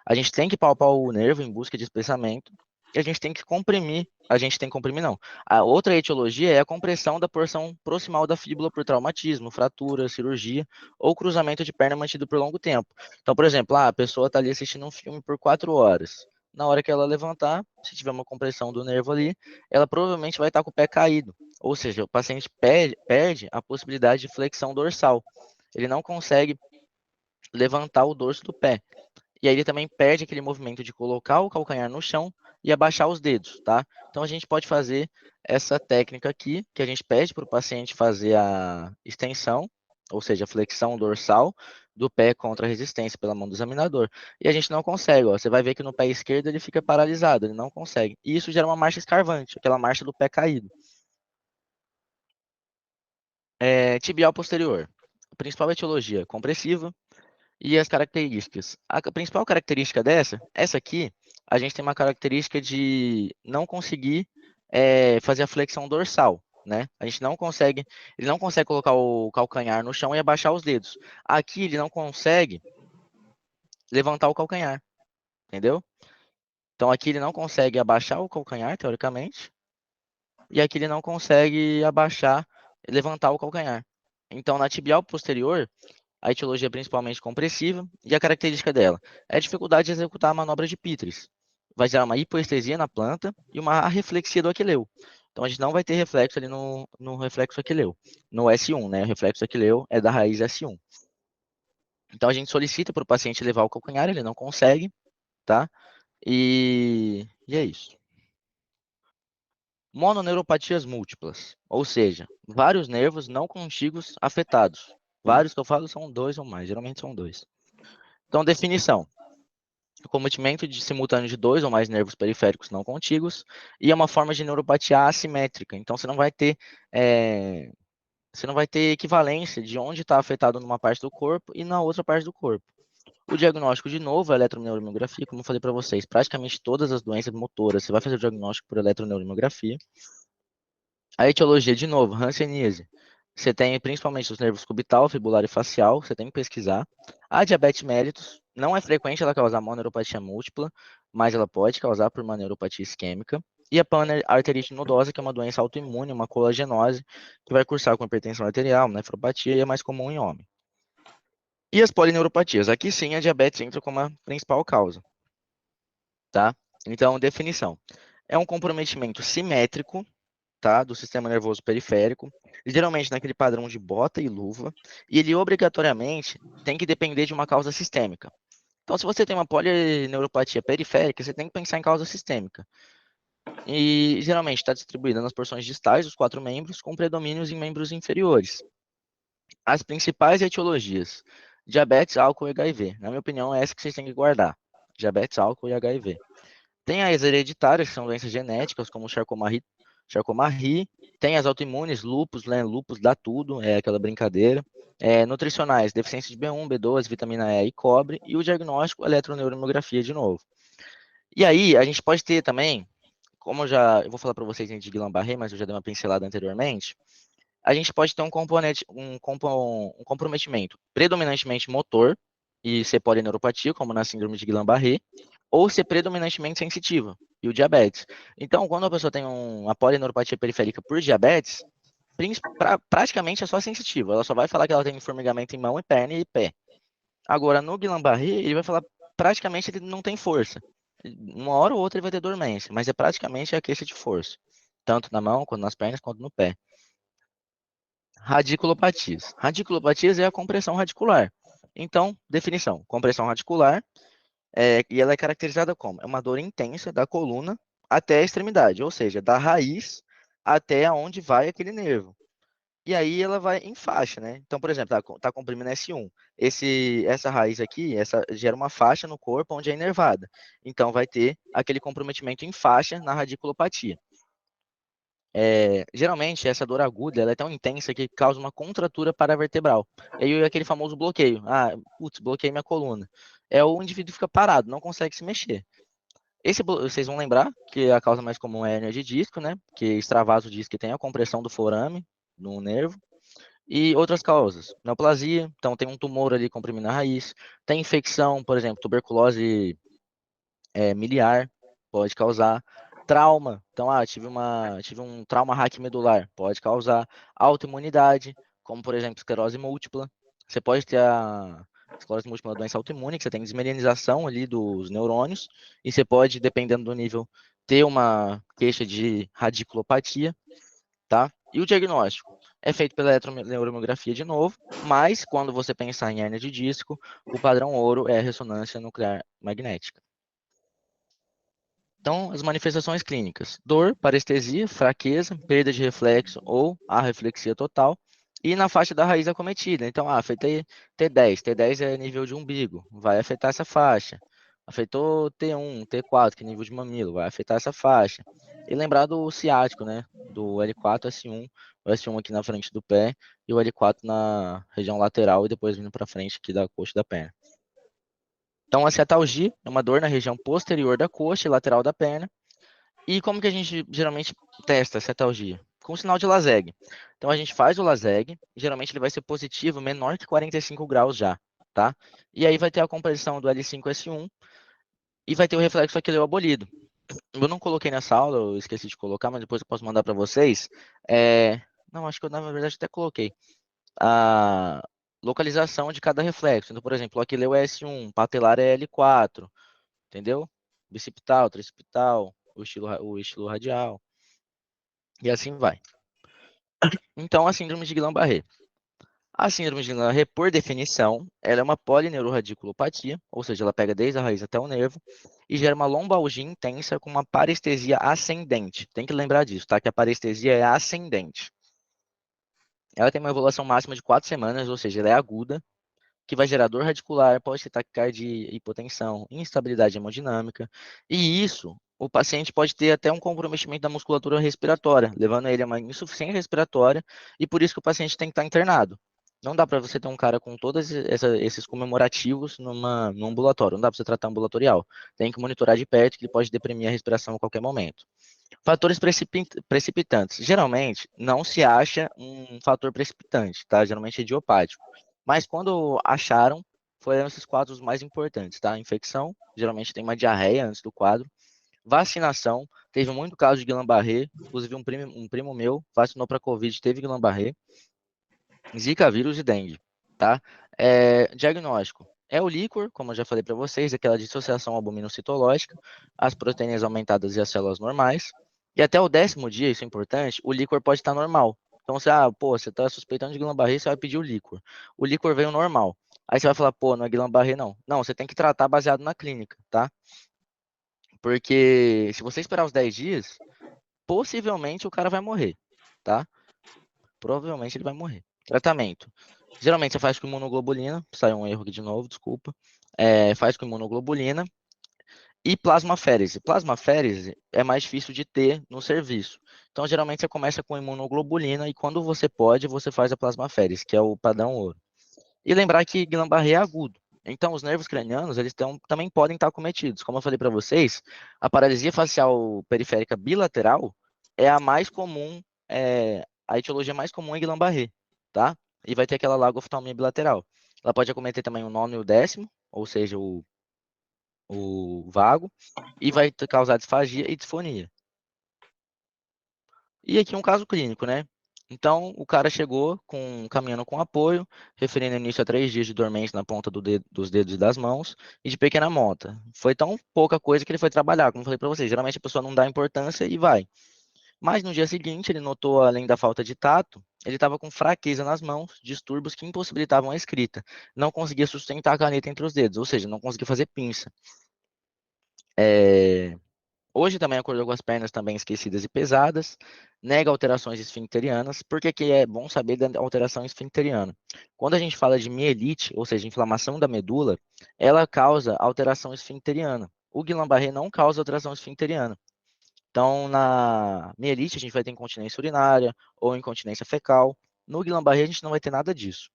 A gente tem que palpar o nervo em busca de espessamento. E a gente tem que comprimir. A gente tem que comprimir, não. A outra etiologia é a compressão da porção proximal da fíbula por traumatismo, fratura, cirurgia ou cruzamento de perna mantido por longo tempo. Então, por exemplo, a pessoa está ali assistindo um filme por 4 horas. Na hora que ela levantar, se tiver uma compressão do nervo ali, ela provavelmente vai estar com o pé caído. Ou seja, o paciente perde a possibilidade de flexão dorsal. Ele não consegue levantar o dorso do pé. E aí ele também perde aquele movimento de colocar o calcanhar no chão e abaixar os dedos, tá? Então a gente pode fazer essa técnica aqui, que a gente pede para o paciente fazer a extensão, ou seja, a flexão dorsal do pé contra a resistência pela mão do examinador. E a gente não consegue, ó. Você vai ver que no pé esquerdo ele fica paralisado, ele não consegue. E isso gera uma marcha escarvante, aquela marcha do pé caído. Tibial posterior. A principal etiologia compressiva, e as características. A principal característica essa aqui, a gente tem uma característica de não conseguir fazer a flexão dorsal, né? Ele não consegue colocar o calcanhar no chão e abaixar os dedos. Aqui ele não consegue levantar o calcanhar, entendeu? Então aqui ele não consegue abaixar o calcanhar, teoricamente, e aqui ele não consegue levantar o calcanhar. Então na tibial posterior, a etiologia é principalmente compressiva e a característica dela é a dificuldade de executar a manobra de Pitres. Vai gerar uma hipoestesia na planta e uma arreflexia do aquileu. Então a gente não vai ter reflexo ali no reflexo aquileu, no S1, né? O reflexo aquileu é da raiz S1. Então a gente solicita para o paciente levar o calcanhar, ele não consegue, tá? E é isso. Mononeuropatias múltiplas, ou seja, vários nervos não contíguos afetados. Vários que eu falo são 2 ou mais, geralmente são 2. Então, definição. O cometimento simultâneo de 2 ou mais nervos periféricos não contíguos e é uma forma de neuropatia assimétrica. Então, você não vai ter equivalência de onde está afetado numa parte do corpo e na outra parte do corpo. O diagnóstico, de novo, é a eletroneuromiografia, como eu falei para vocês, praticamente todas as doenças motoras, você vai fazer o diagnóstico por eletroneuromiografia. A etiologia, de novo, hanseníase. Você tem principalmente os nervos cubital, fibular e facial, você tem que pesquisar. A diabetes mellitus, não é frequente ela causar mononeuropatia múltipla, mas ela pode causar por uma neuropatia isquêmica. E a panarterite nodosa, que é uma doença autoimune, uma colagenose, que vai cursar com hipertensão arterial, nefropatia e é mais comum em homem. E as polineuropatias? Aqui sim a diabetes entra como a principal causa, tá? Então, definição. É um comprometimento simétrico, tá, do sistema nervoso periférico, geralmente naquele padrão de bota e luva, e ele obrigatoriamente tem que depender de uma causa sistêmica. Então, se você tem uma polineuropatia periférica, você tem que pensar em causa sistêmica. E geralmente está distribuída nas porções distais dos 4 membros, com predomínios em membros inferiores. As principais etiologias: diabetes, álcool e HIV. Na minha opinião, é essa que vocês têm que guardar. Diabetes, álcool e HIV. Tem as hereditárias, que são doenças genéticas, como Charcot-Marie. Tem as autoimunes, lúpus, né? Lúpus dá tudo, é aquela brincadeira. Nutricionais, deficiência de B1, B12, vitamina E e cobre. E o diagnóstico, eletroneuromiografia de novo. E aí, a gente pode ter também, como eu vou falar para vocês em Guillain-Barré, mas eu já dei uma pincelada anteriormente, a gente pode ter um comprometimento predominantemente motor e ser polineuropatia, como na síndrome de Guillain-Barré, ou ser predominantemente sensitiva, e o diabetes. Então, quando a pessoa tem uma polineuropatia periférica por diabetes, praticamente é só sensitiva. Ela só vai falar que ela tem formigamento em mão e perna e pé. Agora, no Guillain-Barré, ele vai falar praticamente ele não tem força. Uma hora ou outra ele vai ter dormência, mas é praticamente a queixa de força. Tanto na mão, quanto nas pernas, quanto no pé. Radiculopatias. Radiculopatias é a compressão radicular. Então, definição: compressão radicular, e ela é caracterizada como? É uma dor intensa da coluna até a extremidade, ou seja, da raiz até onde vai aquele nervo. E aí ela vai em faixa, né? Então, por exemplo, tá comprimindo S1. Essa raiz aqui, gera uma faixa no corpo onde é inervada. Então, vai ter aquele comprometimento em faixa na radiculopatia. Geralmente, essa dor aguda ela é tão intensa que causa uma contratura paravertebral. E aí aquele famoso bloqueio. Putz, bloqueei minha coluna. O indivíduo fica parado, não consegue se mexer. Vocês vão lembrar que a causa mais comum é a hérnia de disco, né? Que extravaso diz que tem a compressão do forame no nervo. E outras causas, neoplasia, então tem um tumor ali comprimindo a raiz. Tem infecção, por exemplo, tuberculose miliar, pode causar. Trauma, então, tive um trauma raquimedular, pode causar. Autoimunidade, como por exemplo, esclerose múltipla. Você pode ter a esclerose múltipla, uma doença autoimune, que você tem desmelinização ali dos neurônios, e você pode, dependendo do nível, ter uma queixa de radiculopatia, tá? E o diagnóstico é feito pela eletroneuromiografia de novo, mas quando você pensar em hérnia de disco, o padrão ouro é a ressonância nuclear magnética. Então, as manifestações clínicas: dor, parestesia, fraqueza, perda de reflexo ou arreflexia total. E na faixa da raiz acometida. Então, afetei T10. T10 é nível de umbigo, vai afetar essa faixa. Afetou T1, T4, que é nível de mamilo, vai afetar essa faixa. E lembrar do ciático, né? Do L4, S1, o S1 aqui na frente do pé e o L4 na região lateral e depois vindo para frente aqui da coxa da perna. Então, a cetalgia é uma dor na região posterior da coxa e lateral da perna. E como que a gente geralmente testa a cetalgia? Com sinal de Laseg. Então, a gente faz o Laseg, geralmente ele vai ser positivo, menor que 45 graus já, tá? E aí vai ter a compressão do L5-S1 e vai ter o reflexo aquileu abolido. Eu não coloquei nessa aula, eu esqueci de colocar, mas depois eu posso mandar para vocês. Não, acho que eu, na verdade, até coloquei a localização de cada reflexo. Então, por exemplo, o aquileu é S1, patelar é L4, entendeu? Bicipital, tricipital, o estilo radial, e assim vai. Então, a síndrome de Guillain-Barré. A síndrome de Guillain-Barré, por definição, ela é uma polineuroradiculopatia, ou seja, ela pega desde a raiz até o nervo e gera uma lombalgia intensa com uma parestesia ascendente. Tem que lembrar disso, tá? Que a parestesia é ascendente. Ela tem uma evolução máxima de 4 semanas, ou seja, ela é aguda, que vai gerar dor radicular, pode ter taquicardia, hipotensão, instabilidade hemodinâmica. E isso, o paciente pode ter até um comprometimento da musculatura respiratória, levando ele a uma insuficiência respiratória, e por isso que o paciente tem que estar internado. Não dá para você ter um cara com todos esses comemorativos num ambulatório, não dá para você tratar ambulatorial. Tem que monitorar de perto, que ele pode deprimir a respiração a qualquer momento. Fatores precipitantes. Geralmente, não se acha um fator precipitante, tá? Geralmente é idiopático. Mas quando acharam, foram esses quadros mais importantes, tá? Infecção, geralmente tem uma diarreia antes do quadro. Vacinação, teve muito caso de Guillain-Barré, inclusive um primo meu vacinou para Covid, teve Guillain-Barré. Zika vírus e dengue, tá? Diagnóstico. É o líquor, como eu já falei para vocês, aquela dissociação albuminocitológica, as proteínas aumentadas e as células normais. E até o 10º dia, isso é importante, o líquor pode estar normal. Então, você está suspeitando de Guillain-Barré, você vai pedir o líquor. O líquor veio normal. Aí você vai falar, pô, não é Guillain-Barré, não. Não, você tem que tratar baseado na clínica, tá? Porque se você esperar os 10 dias, possivelmente o cara vai morrer, tá? Provavelmente ele vai morrer. Tratamento. Geralmente você faz com imunoglobulina, saiu um erro aqui de novo, desculpa. Faz com imunoglobulina e plasmaférese. Plasmaférese é mais difícil de ter no serviço. Então, geralmente você começa com imunoglobulina e quando você pode, você faz a plasmaférese, que é o padrão ouro. E lembrar que Guillain-Barré é agudo. Então, os nervos cranianos, também podem estar acometidos. Como eu falei para vocês, a paralisia facial periférica bilateral é a mais comum, a etiologia mais comum em Guillain-Barré, tá? E vai ter aquela lagoftalmia bilateral. Ela pode acometer também o 9º e o 10º, ou seja, o vago, e vai causar disfagia e disfonia. E aqui um caso clínico, né? Então, o cara chegou caminhando com apoio, referindo início a 3 dias de dormência na ponta dos dedos e das mãos e de pequena monta. Foi tão pouca coisa que ele foi trabalhar, como eu falei para vocês. Geralmente a pessoa não dá importância e vai. Mas no dia seguinte, ele notou, além da falta de tato, ele estava com fraqueza nas mãos, distúrbios que impossibilitavam a escrita. Não conseguia sustentar a caneta entre os dedos, ou seja, não conseguia fazer pinça. Hoje também acordou com as pernas também esquecidas e pesadas, nega alterações esfincterianas. Por que que é bom saber da alteração esfincteriana? Quando a gente fala de mielite, ou seja, inflamação da medula, ela causa alteração esfincteriana. O Guillain-Barré não causa alteração esfincteriana. Então, na mielite, a gente vai ter incontinência urinária ou incontinência fecal. No Guillain-Barré, a gente não vai ter nada disso,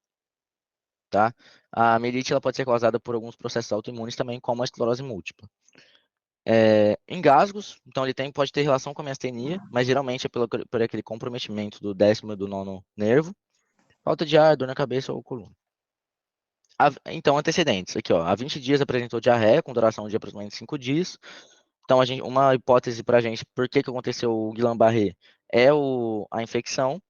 tá? A mielite ela pode ser causada por alguns processos autoimunes também, como a esclerose múltipla. Engasgos, então ele pode ter relação com a miastenia, mas geralmente é por aquele comprometimento do 10º e do 9º nervo. Falta de ar, dor na cabeça ou coluna. Então, antecedentes. Aqui, ó, há 20 dias apresentou diarreia, com duração de aproximadamente 5 dias. Então, uma hipótese para a gente, por que aconteceu o Guillain-Barré, é a infecção.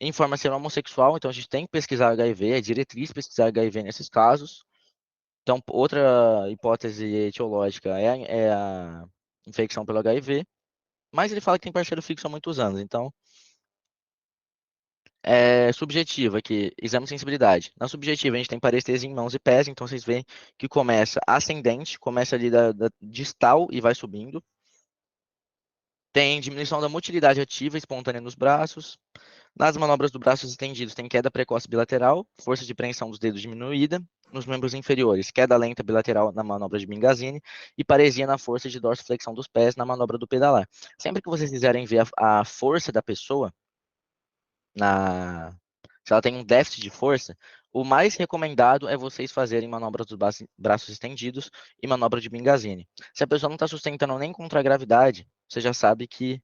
Informa ser homossexual, então a gente tem que pesquisar HIV, é diretriz pesquisar HIV nesses casos. Então, outra hipótese etiológica é a infecção pelo HIV. Mas ele fala que tem parceiro fixo há muitos anos, então é subjetivo aqui, exame de sensibilidade. Na subjetiva a gente tem parestesia em mãos e pés, então vocês veem que começa ascendente, começa ali da distal e vai subindo. Tem diminuição da motilidade ativa espontânea nos braços. Nas manobras do braços estendidos tem queda precoce bilateral, força de preensão dos dedos diminuída. Nos membros inferiores, queda lenta bilateral na manobra de Mingazini e paresia na força de dorsiflexão dos pés na manobra do pedalar. Sempre que vocês quiserem ver a força da pessoa, se ela tem um déficit de força, o mais recomendado é vocês fazerem manobras dos braços estendidos e manobra de Mingazini. Se a pessoa não está sustentando nem contra a gravidade, você já sabe que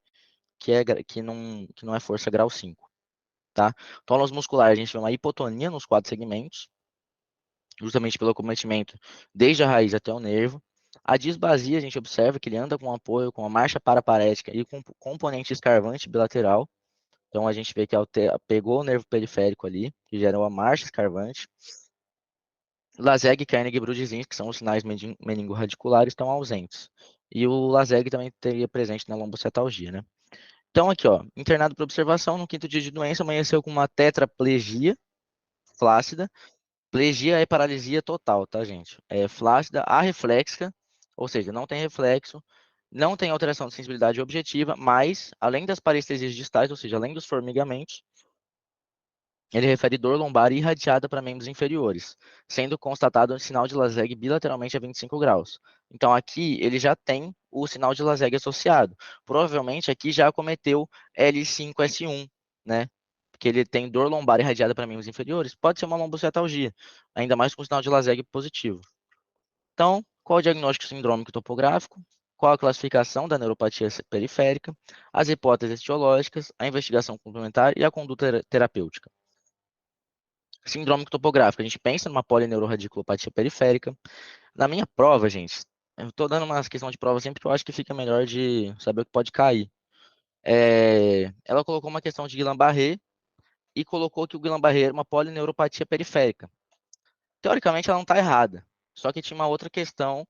não é força grau 5, tá? Tônus muscular, a gente vê uma hipotonia nos 4 segmentos, justamente pelo acometimento desde a raiz até o nervo. A disbasia, a gente observa que ele anda com apoio, com a marcha paraparética e com componente escarvante bilateral. Então a gente vê que pegou o nervo periférico ali, que gerou a marcha escarvante. Laseg, Kernig e Brudzinski, que são os sinais meningo-radiculares, estão ausentes. E o Laseg também teria presente na lombocetalgia, né? Então aqui, ó, internado para observação, no 5º dia de doença, amanheceu com uma tetraplegia, flácida. Plegia é paralisia total, tá, gente? É flácida, arreflexica, ou seja, não tem reflexo, não tem alteração de sensibilidade objetiva, mas, além das parestesias distais, ou seja, além dos formigamentos, ele refere dor lombar irradiada para membros inferiores, sendo constatado um sinal de Laseg bilateralmente a 25 graus. Então, aqui ele já tem o sinal de Laseg associado. Provavelmente aqui já acometeu L5S1, né? Porque ele tem dor lombar irradiada para membros inferiores. Pode ser uma lombocetalgia, ainda mais com sinal de Laseg positivo. Então, qual o diagnóstico sindrômico topográfico? Qual a classificação da neuropatia periférica? As hipóteses etiológicas, a investigação complementar e a conduta terapêutica. Síndrome topográfica, a gente pensa numa polineuroradiculopatia periférica. Na minha prova, gente, eu estou dando uma questão de prova sempre que eu acho que fica melhor de saber o que pode cair. Ela colocou uma questão de Guillain-Barré e colocou que o Guillain-Barré era uma polineuropatia periférica. Teoricamente, ela não está errada, só que tinha uma outra questão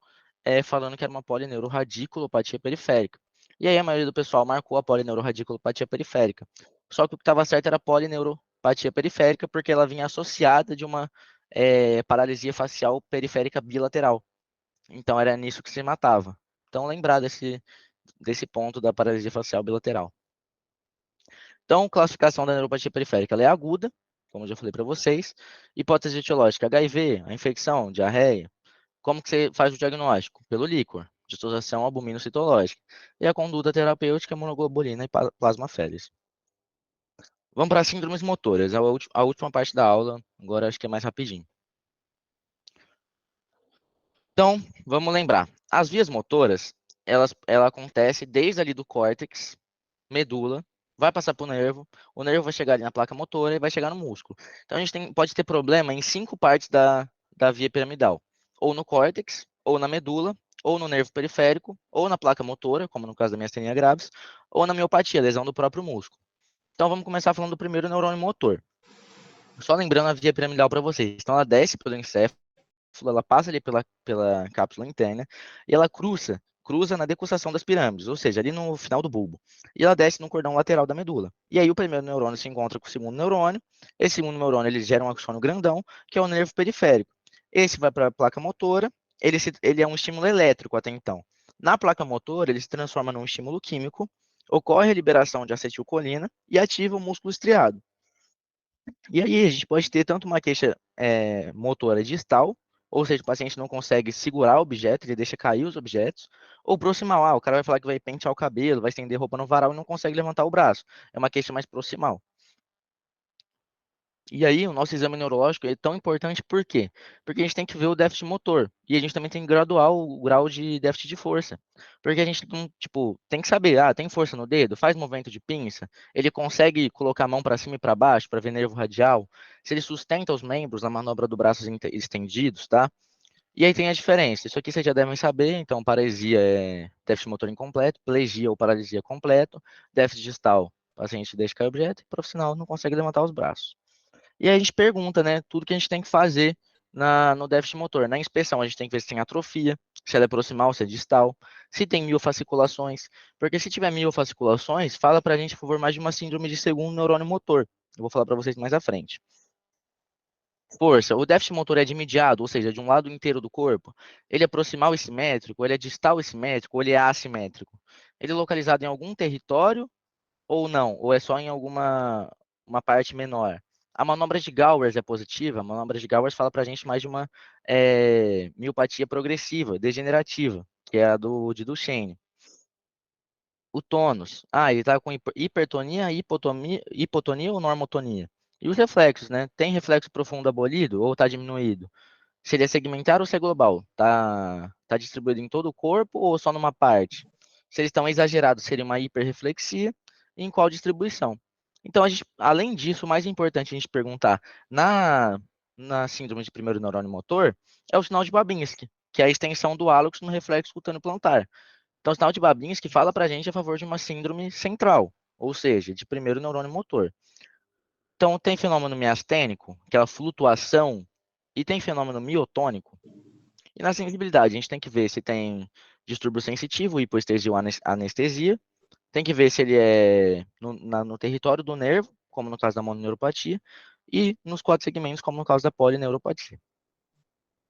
falando que era uma polineuroradiculopatia periférica. E aí a maioria do pessoal marcou a polineuroradiculopatia periférica. Só que o que estava certo era a polineuropatia periférica, porque ela vinha associada de uma paralisia facial periférica bilateral. Então era nisso que se matava. Então lembrar desse ponto da paralisia facial bilateral. Então, classificação da neuropatia periférica, ela é aguda, como eu já falei para vocês. Hipótese etiológica, HIV, a infecção, diarreia. Como que você faz o diagnóstico? Pelo líquor, dissociação albuminocitológica. E a conduta terapêutica, monoglobulina e plasmaféresis. Vamos para as síndromes motoras, a última parte da aula, agora acho que é mais rapidinho. Então, vamos lembrar. As vias motoras, ela acontece desde ali do córtex, medula, vai passar para o nervo vai chegar ali na placa motora e vai chegar no músculo. Então, a gente pode ter problema em 5 partes da via piramidal. Ou no córtex, ou na medula, ou no nervo periférico, ou na placa motora, como no caso da miastenia gravis, ou na miopatia, lesão do próprio músculo. Então, vamos começar falando do primeiro neurônio motor. Só lembrando a via piramidal para vocês. Então, ela desce pelo encéfalo, ela passa ali pela cápsula interna e ela cruza na decussação das pirâmides, ou seja, ali no final do bulbo. E ela desce no cordão lateral da medula. E aí o primeiro neurônio se encontra com o segundo neurônio. Esse segundo neurônio ele gera um axônio grandão, que é o nervo periférico. Esse vai para a placa motora, ele é um estímulo elétrico até então. Na placa motora, ele se transforma num estímulo químico, ocorre a liberação de acetilcolina e ativa o músculo estriado. E aí a gente pode ter tanto uma queixa motora distal, ou seja, o paciente não consegue segurar o objeto, ele deixa cair os objetos, ou proximal, o cara vai falar que vai pentear o cabelo, vai estender roupa no varal e não consegue levantar o braço. É uma queixa mais proximal. E aí, o nosso exame neurológico é tão importante por quê? Porque a gente tem que ver o déficit motor. E a gente também tem que graduar o grau de déficit de força. Porque a gente não, tipo, tem que saber, tem força no dedo? Faz movimento de pinça? Ele consegue colocar a mão para cima e para baixo para ver nervo radial? Se ele sustenta os membros na manobra do braço estendidos, tá? E aí tem a diferença. Isso aqui vocês já devem saber. Então, paresia é déficit motor incompleto, plegia ou paralisia completo, déficit distal, paciente deixa cair o objeto, e profissional não consegue levantar os braços. E aí a gente pergunta, né, tudo que a gente tem que fazer no déficit motor. Na inspeção, a gente tem que ver se tem atrofia, se ela é proximal, se é distal, se tem miofasculações. Porque se tiver miofasculações, fala pra gente, por favor, mais de uma síndrome de segundo neurônio motor. Eu vou falar para vocês mais à frente. Força. O déficit motor é de mediado, ou seja, de um lado inteiro do corpo. Ele é proximal e simétrico, ele é distal e simétrico, ou ele é assimétrico. Ele é localizado em algum território ou não? Ou é só em alguma uma parte menor? A manobra de Gowers é positiva? A manobra de Gowers fala para a gente mais de uma miopatia progressiva, degenerativa, que é a de Duchenne. O tônus. Ele está com hipertonia, hipotonia ou normotonia? E os reflexos, né? Tem reflexo profundo abolido ou está diminuído? Se ele é segmentar ou se é global? Tá distribuído em todo o corpo ou só numa parte? Se eles estão exagerados, seria uma hiperreflexia? E em qual distribuição? Então, além disso, o mais importante a gente perguntar na síndrome de primeiro neurônio motor é o sinal de Babinski, que é a extensão do hálux no reflexo cutâneo plantar. Então, o sinal de Babinski fala para a gente a favor de uma síndrome central, ou seja, de primeiro neurônio motor. Então, tem fenômeno miastênico, aquela flutuação, e tem fenômeno miotônico. E na sensibilidade, a gente tem que ver se tem distúrbio sensitivo, hipoestesia ou anestesia. Tem que ver se ele é no território do nervo, como no caso da mononeuropatia. e nos 4 segmentos, como no caso da polineuropatia.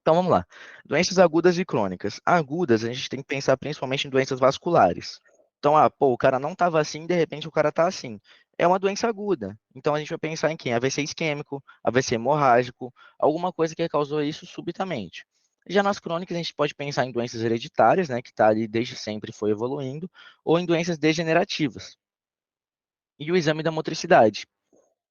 Então vamos lá. Doenças agudas e crônicas. Agudas, a gente tem que pensar principalmente em doenças vasculares. Então, o cara não estava assim, de repente o cara está assim. É uma doença aguda. Então a gente vai pensar em quem? AVC isquêmico, AVC hemorrágico, alguma coisa que causou isso subitamente. Já nas crônicas, a gente pode pensar em doenças hereditárias, né, que está ali desde sempre e foi evoluindo, ou em doenças degenerativas. E o exame da motricidade.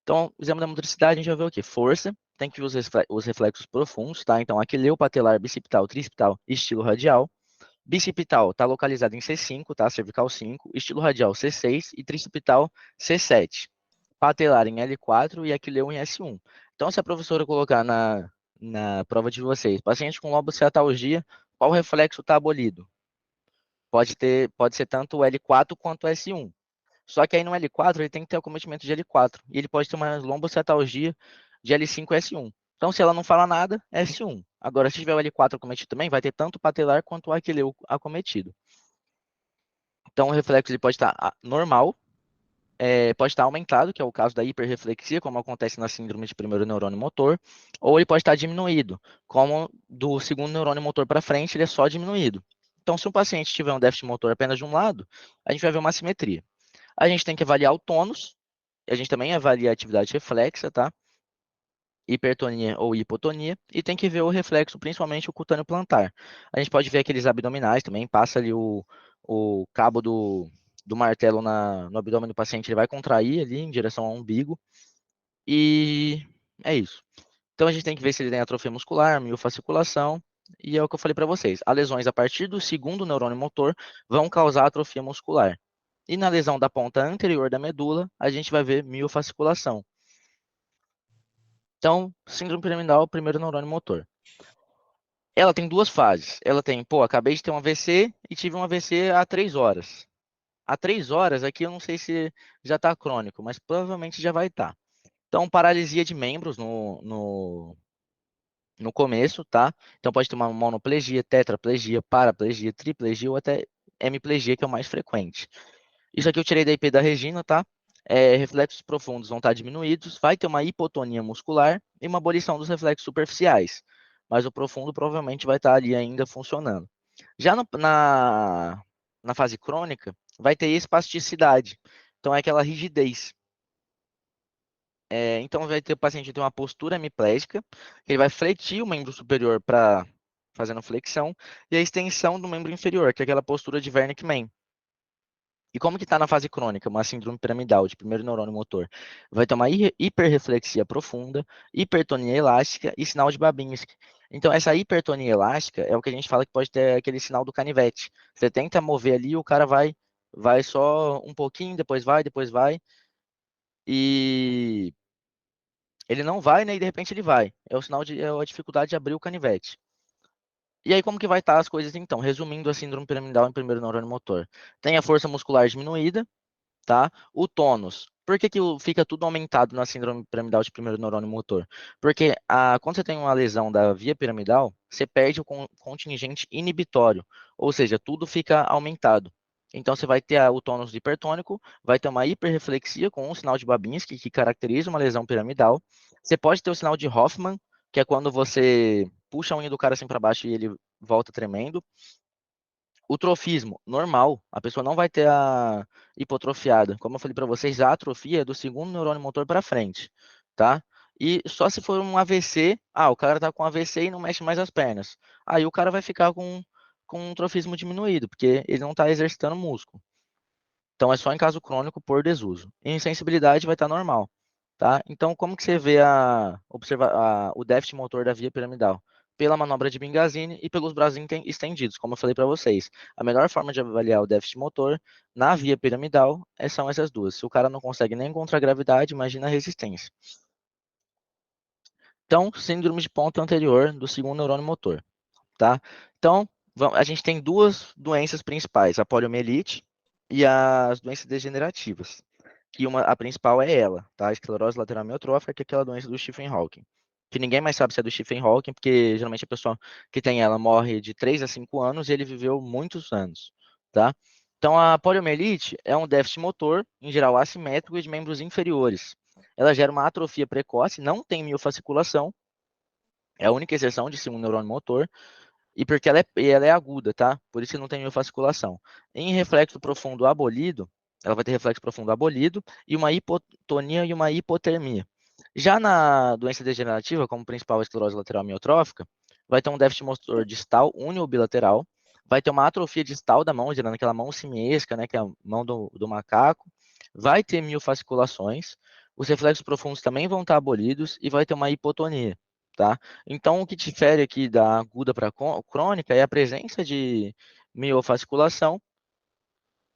Então, o exame da motricidade, a gente vai ver o quê? Força, tem que ver os reflexos profundos, tá? Então, aquileu patelar, bicipital, tricipital, estilo radial. Bicipital está localizado em C5, tá? Cervical 5, estilo radial C6 e tricipital C7. Patelar em L4 e aquileu em S1. Então, se a professora colocar na prova de vocês, paciente com lobocetalgia, qual reflexo está abolido? Pode ser tanto o L4 quanto o S1. Só que aí no L4 ele tem que ter acometimento de L4. E ele pode ter uma lombocetalgia de L5 e S1. Então, se ela não fala nada, é S1. Agora, se tiver o L4 acometido também, vai ter tanto o patelar quanto o aquileu acometido. Então, o reflexo ele pode estar normal, pode estar aumentado, que é o caso da hiperreflexia, como acontece na síndrome de primeiro neurônio motor, ou ele pode estar diminuído, como do segundo neurônio motor para frente, ele é só diminuído. Então, se um paciente tiver um déficit motor apenas de um lado, a gente vai ver uma assimetria. A gente tem que avaliar o tônus, a gente também avalia a atividade reflexa, tá? Hipertonia ou hipotonia, e tem que ver o reflexo, principalmente o cutâneo plantar. A gente pode ver aqueles abdominais também, passa ali o cabo do martelo no abdômen do paciente, ele vai contrair ali em direção ao umbigo, e é isso. Então a gente tem que ver se ele tem atrofia muscular, miofasciculação, e é o que eu falei para vocês. As lesões a partir do segundo neurônio motor vão causar atrofia muscular. E na lesão da ponta anterior da medula, a gente vai ver miofasciculação. Então, síndrome piramidal, primeiro neurônio motor. Ela tem 2 fases. Ela tem, acabei de ter um AVC e tive um AVC há 3 horas. Há 3 horas, aqui eu não sei se já está crônico, mas provavelmente já vai estar. Então, paralisia de membros no começo, tá? Então, pode ter uma monoplegia, tetraplegia, paraplegia, triplegia ou até hemiplegia, que é o mais frequente. Isso aqui eu tirei da IP da Regina, tá? Reflexos profundos vão estar diminuídos, vai ter uma hipotonia muscular e uma abolição dos reflexos superficiais. Mas o profundo provavelmente vai estar ali ainda funcionando. Já na fase crônica, vai ter espasticidade. Então, é aquela rigidez. Então, vai ter o paciente ter uma postura hemiplégica, ele vai fletir o membro superior para fazendo flexão, e a extensão do membro inferior, que é aquela postura de Wernicke-Mann. E como que está na fase crônica, uma síndrome piramidal de primeiro neurônio motor? Vai ter uma hiperreflexia profunda, hipertonia elástica e sinal de Babinski. Então, essa hipertonia elástica é o que a gente fala que pode ter aquele sinal do canivete. Você tenta mover ali, o cara vai só um pouquinho, depois vai, e ele não vai, né? E de repente ele vai. É o sinal é a dificuldade de abrir o canivete. E aí, como que vai estar as coisas então? Resumindo a síndrome piramidal em primeiro neurônio motor. Tem a força muscular diminuída, tá? O tônus. Por que fica tudo aumentado na síndrome piramidal de primeiro neurônio motor? Porque quando você tem uma lesão da via piramidal, você perde o contingente inibitório, ou seja, tudo fica aumentado. Então você vai ter o tônus hipertônico, vai ter uma hiperreflexia com um sinal de Babinski, que caracteriza uma lesão piramidal. Você pode ter o sinal de Hoffman, que é quando você puxa a unha do cara assim para baixo e ele volta tremendo. O trofismo, normal, a pessoa não vai ter a hipotrofiada. Como eu falei para vocês, a atrofia é do segundo neurônio motor para frente, tá? E só se for um AVC, o cara tá com AVC e não mexe mais as pernas. Aí o cara vai ficar com um trofismo diminuído, porque ele não está exercitando músculo. Então é só em caso crônico por desuso. E insensibilidade vai estar normal, tá? Então como que você vê o déficit motor da via piramidal? Pela manobra de Bingasini e pelos braços estendidos, como eu falei para vocês. A melhor forma de avaliar o déficit motor na via piramidal são essas duas. Se o cara não consegue nem contra a gravidade, imagina a resistência. Então, síndrome de ponta anterior do segundo neurônio motor, tá? Então, a gente tem 2 doenças principais, a poliomielite e as doenças degenerativas, que a principal é ela, tá? A esclerose lateral amiotrófica, que é aquela doença do Stephen Hawking, que ninguém mais sabe se é do Stephen Hawking, porque geralmente a pessoa que tem ela morre de 3 a 5 anos e ele viveu muitos anos, tá? Então, a poliomielite é um déficit motor, em geral assimétrico e de membros inferiores. ela gera uma atrofia precoce, não tem miofasculação, é a única exceção de ser um neurônio motor, e porque ela é aguda, tá? Por isso que não tem miofasculação. Em reflexo profundo abolido, ela vai ter reflexo profundo abolido e uma hipotonia e uma hipotermia. Já na doença degenerativa, como principal esclerose lateral amiotrófica, vai ter um déficit motor distal único ou bilateral, vai ter uma atrofia distal da mão, gerando aquela mão simiesca, né, que é a mão do macaco, vai ter miofasculações, os reflexos profundos também vão estar abolidos e vai ter uma hipotonia, tá? Então, o que difere aqui da aguda para crônica é a presença de miofasculação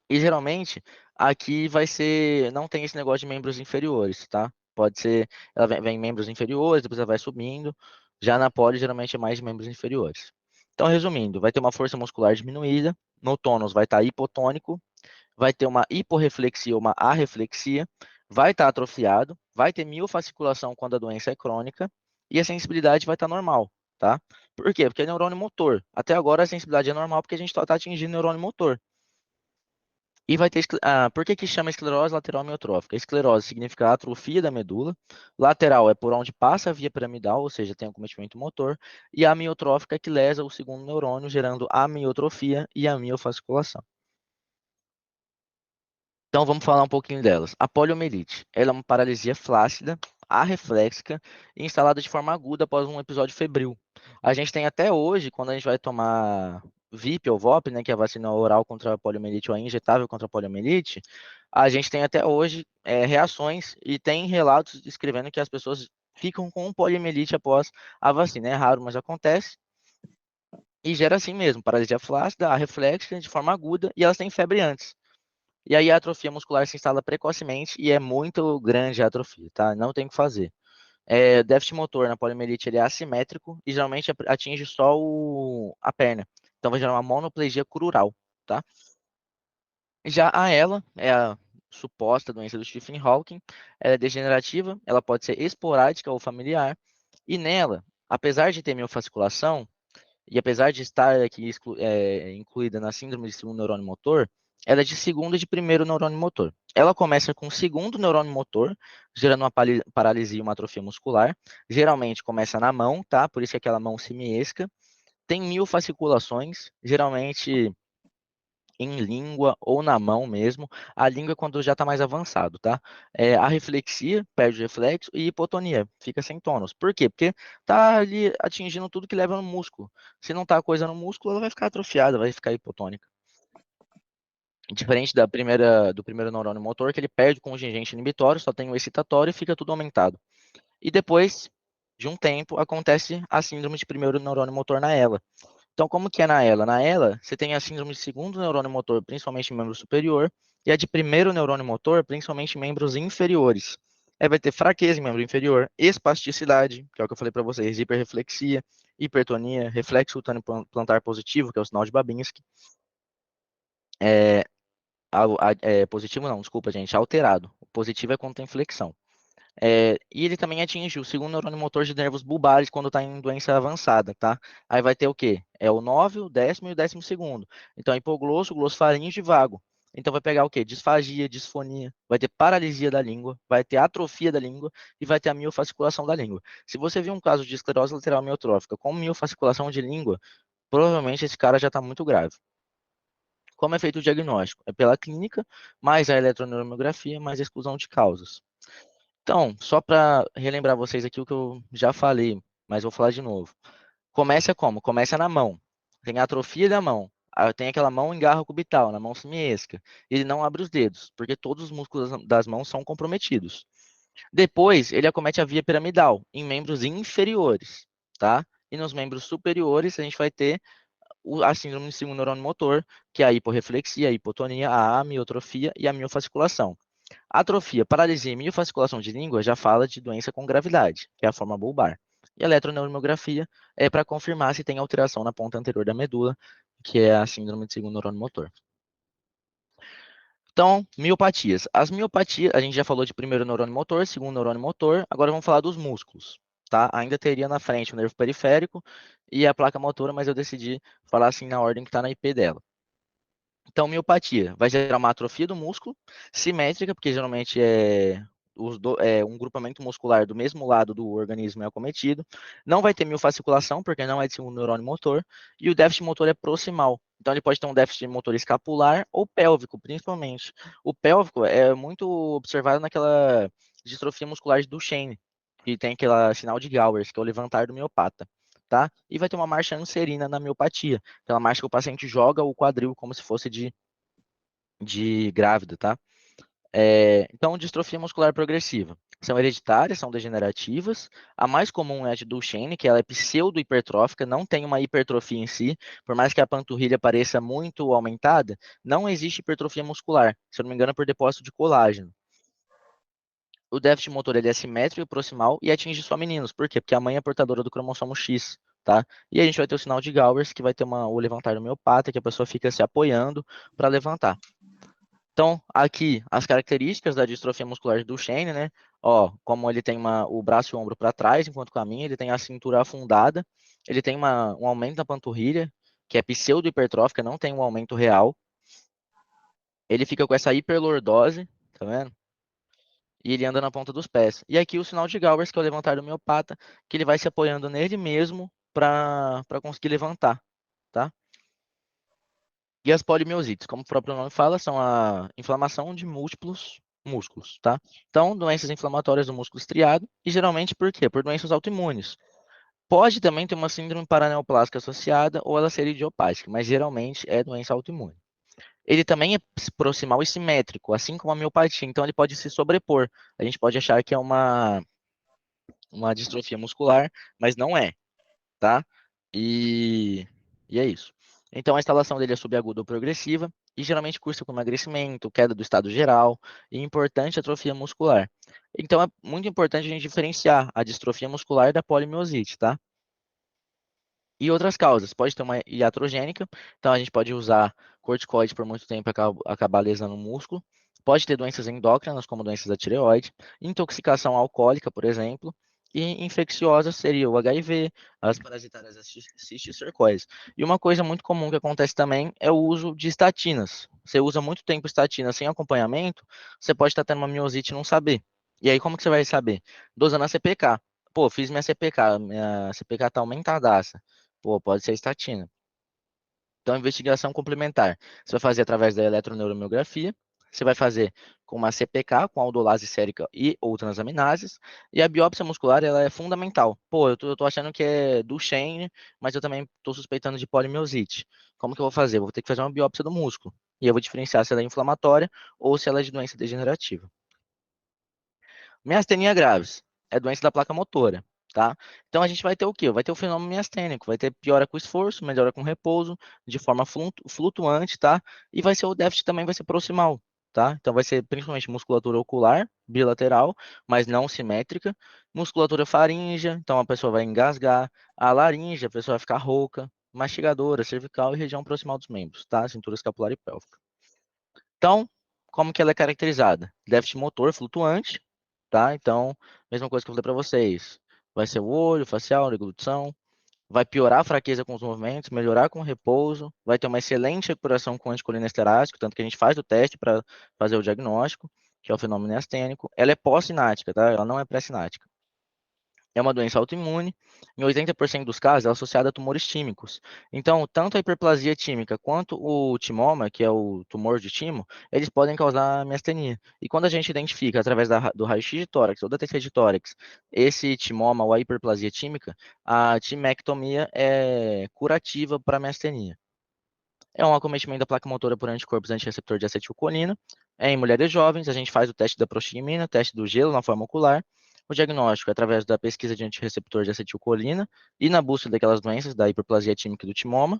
e geralmente aqui vai ser, não tem esse negócio de membros inferiores, tá? Pode ser, ela vem membros inferiores, depois ela vai subindo. Já na poli, geralmente é mais de membros inferiores. Então, resumindo, vai ter uma força muscular diminuída, no tônus vai estar hipotônico, vai ter uma hiporreflexia ou uma arreflexia, vai estar atrofiado, vai ter miofasculação quando a doença é crônica e a sensibilidade vai estar normal, tá? Por quê? Porque é neurônio motor. Até agora a sensibilidade é normal porque a gente está atingindo neurônio motor. E vai ter. Por que que chama esclerose lateral amiotrófica? Esclerose significa atrofia da medula. Lateral é por onde passa a via piramidal, ou seja, tem acometimento motor. E a amiotrófica é que lesa o segundo neurônio, gerando amiotrofia e amiofasculação. Então vamos falar um pouquinho delas. A poliomielite, ela é uma paralisia flácida, arrefléxica e instalada de forma aguda após um episódio febril. A gente tem até hoje, quando a gente vai tomar VIP ou VOP, né, que é a vacina oral contra a poliomielite ou a injetável contra a poliomielite, a gente tem até hoje reações e tem relatos descrevendo que as pessoas ficam com poliomielite após a vacina. É raro, mas acontece. E gera assim mesmo, paralisia flácida, arrefléxica de forma aguda e elas têm febre antes. E aí a atrofia muscular se instala precocemente e é muito grande a atrofia, tá? Não tem o que fazer. Déficit motor na poliomielite ele é assimétrico e geralmente atinge só a perna. Então vai gerar uma monoplegia crural, tá? Já a ela é a suposta doença do Stephen Hawking, ela é degenerativa, ela pode ser esporádica ou familiar, e nela, apesar de ter miofasculação, e apesar de estar aqui incluída na síndrome de segundo neurônio motor, ela é de segundo e de primeiro neurônio motor. Ela começa com o segundo neurônio motor, gerando uma paralisia e uma atrofia muscular. Geralmente começa na mão, tá? Por isso que é aquela mão simiesca. Tem miofasculações, geralmente em língua ou na mão mesmo. A língua é quando já está mais avançado, tá? A reflexia, perde o reflexo, e hipotonia, fica sem tônus. Por quê? Porque tá ali atingindo tudo que leva no músculo. Se não tá coisa no músculo, ela vai ficar atrofiada, vai ficar hipotônica. Diferente do primeiro neurônio motor, que ele perde o contingente inibitório, só tem o excitatório e fica tudo aumentado. E depois de um tempo, acontece a síndrome de primeiro neurônio motor na ELA. Então, como que é na ELA? Na ELA, você tem a síndrome de segundo neurônio motor, principalmente em membro superior, e a de primeiro neurônio motor, principalmente em membros inferiores. Aí vai ter fraqueza em membro inferior, espasticidade, que é o que eu falei para vocês, hiperreflexia, hipertonia, reflexo cutâneo plantar positivo, que é o sinal de Babinski. Positivo não, desculpa, gente, alterado. O positivo é quando tem flexão. E ele também atinge o segundo neurônio motor de nervos bulbares quando está em doença avançada, tá? Aí vai ter o quê? É o 9, o 10º e o 12º. Então, hipoglosso, glossofaríngeo e vago. Então, vai pegar o quê? Disfagia, disfonia, vai ter paralisia da língua, vai ter atrofia da língua e vai ter a miofasculação da língua. Se você viu um caso de esclerose lateral amiotrófica com miofasculação de língua, provavelmente esse cara já está muito grave. Como é feito o diagnóstico? É pela clínica, mais a eletroneuromografia, mais a exclusão de causas. Então, só para relembrar vocês aqui o que eu já falei, mas vou falar de novo. Começa como? Começa na mão. Tem a atrofia da mão. Tem aquela mão em garra cubital, na mão simiesca. Ele não abre os dedos, porque todos os músculos das mãos são comprometidos. Depois, ele acomete a via piramidal, em membros inferiores, tá? E nos membros superiores, a gente vai ter a síndrome de segundo neurônio motor, que é a hiporreflexia, a hipotonia, a amiotrofia e a miofasculação. Atrofia, paralisia e miofasculação de língua já fala de doença com gravidade, que é a forma bulbar. E a eletroneuromografia é para confirmar se tem alteração na ponta anterior da medula, que é a síndrome de segundo neurônio motor. Então, miopatias. As miopatias, a gente já falou de primeiro neurônio motor, segundo neurônio motor, agora vamos falar dos músculos, tá? Ainda teria na frente o nervo periférico e a placa motora, mas eu decidi falar assim na ordem que está na IP dela. Então, miopatia vai gerar uma atrofia do músculo, simétrica, porque geralmente é um grupamento muscular do mesmo lado do organismo é acometido, não vai ter miofasciculação, porque não é de segundo neurônio motor, e o déficit motor é proximal. Então, ele pode ter um déficit motor escapular ou pélvico, principalmente. O pélvico é muito observado naquela distrofia muscular de Duchenne, que tem aquele sinal de Gowers, que é o levantar do miopata, tá? E vai ter uma marcha anserina na miopatia, aquela marcha que o paciente joga o quadril como se fosse de grávida, tá? Então, distrofia muscular progressiva. São hereditárias, são degenerativas. A mais comum é a de Duchenne, que ela é pseudo-hipertrófica, não tem uma hipertrofia em si. Por mais que a panturrilha pareça muito aumentada, não existe hipertrofia muscular. Se eu não me engano, é por depósito de colágeno. O déficit motor ele é simétrico e proximal e atinge só meninos. Por quê? Porque a mãe é portadora do cromossomo X, tá? E a gente vai ter o sinal de Gowers, que vai ter o levantar do miopata, que a pessoa fica se apoiando para levantar. Então, aqui, as características da distrofia muscular de Duchenne, né? Ó, como ele tem o braço e o ombro para trás enquanto caminha, ele tem a cintura afundada, ele tem um aumento da panturrilha, que é pseudo-hipertrófica, não tem um aumento real. Ele fica com essa hiperlordose, tá vendo? E ele anda na ponta dos pés. E aqui o sinal de Gowers, que é o levantar do miopata, que ele vai se apoiando nele mesmo para conseguir levantar, tá? E as polimiosites, como o próprio nome fala, são a inflamação de múltiplos músculos, tá? Então, doenças inflamatórias do músculo estriado, e geralmente por quê? Por doenças autoimunes. Pode também ter uma síndrome paraneoplásica associada ou ela ser idiopática, mas geralmente é doença autoimune. Ele também é proximal e simétrico, assim como a miopatia, então ele pode se sobrepor. A gente pode achar que é uma distrofia muscular, mas não é, tá? E é isso. Então, a instalação dele é subaguda ou progressiva e geralmente cursa com emagrecimento, queda do estado geral e importante atrofia muscular. Então, é muito importante a gente diferenciar a distrofia muscular da polimiosite, tá? E outras causas, pode ter uma iatrogênica, então a gente pode usar corticoide por muito tempo e acabar lesando o músculo. Pode ter doenças endócrinas, como doenças da tireoide, intoxicação alcoólica, por exemplo, e infecciosas seria o HIV, as parasitárias, as cisticercoides. E uma coisa muito comum que acontece também é o uso de estatinas. Você usa muito tempo estatina sem acompanhamento, você pode estar tendo uma miosite e não saber. E aí, como que você vai saber? Dosando a CPK. Pô, fiz minha CPK tá aumentadaça. Pô, pode ser estatina. Então, investigação complementar. Você vai fazer através da eletroneuromiografia, você vai fazer com uma CPK, com aldolase sérica e ou transaminases, e a biópsia muscular ela é fundamental. Pô, eu tô achando que é Duchenne, mas eu também estou suspeitando de polimiosite. Como que eu vou fazer? Eu vou ter que fazer uma biópsia do músculo. E eu vou diferenciar se ela é inflamatória ou se ela é de doença degenerativa. Miastenia graves é doença da placa motora, tá? Então a gente vai ter o quê? Vai ter o fenômeno miastênico, vai ter piora com esforço, melhora com repouso, de forma flutuante, tá? E vai ser o déficit também vai ser proximal, tá? Então vai ser principalmente musculatura ocular, bilateral, mas não simétrica, musculatura faríngea, então a pessoa vai engasgar, a laringe, a pessoa vai ficar rouca, mastigadora, cervical e região proximal dos membros, tá? Cintura escapular e pélvica. Então, como que ela é caracterizada? Déficit motor flutuante, tá? Então, mesma coisa que eu falei para vocês. Vai ser o olho, facial, deglutição. Vai piorar a fraqueza com os movimentos, melhorar com o repouso. Vai ter uma excelente recuperação com anticolinesterático, tanto que a gente faz o teste para fazer o diagnóstico, que é o fenômeno neastênico. Ela é pós-sinática, tá? Ela não é pré-sinática. É uma doença autoimune. Em 80% dos casos, ela é associada a tumores tímicos. Então, tanto a hiperplasia tímica quanto o timoma, que é o tumor de timo, eles podem causar miastenia. E quando a gente identifica, através do raio-x de tórax ou da TC de tórax, esse timoma ou a hiperplasia tímica, a timectomia é curativa para miastenia. É um acometimento da placa motora por anticorpos antirreceptor de acetilcolina. Em mulheres jovens, a gente faz o teste da prostigmina, teste do gelo na forma ocular. O diagnóstico é através da pesquisa de antirreceptor de acetilcolina e na busca daquelas doenças da hiperplasia tímica e do timoma.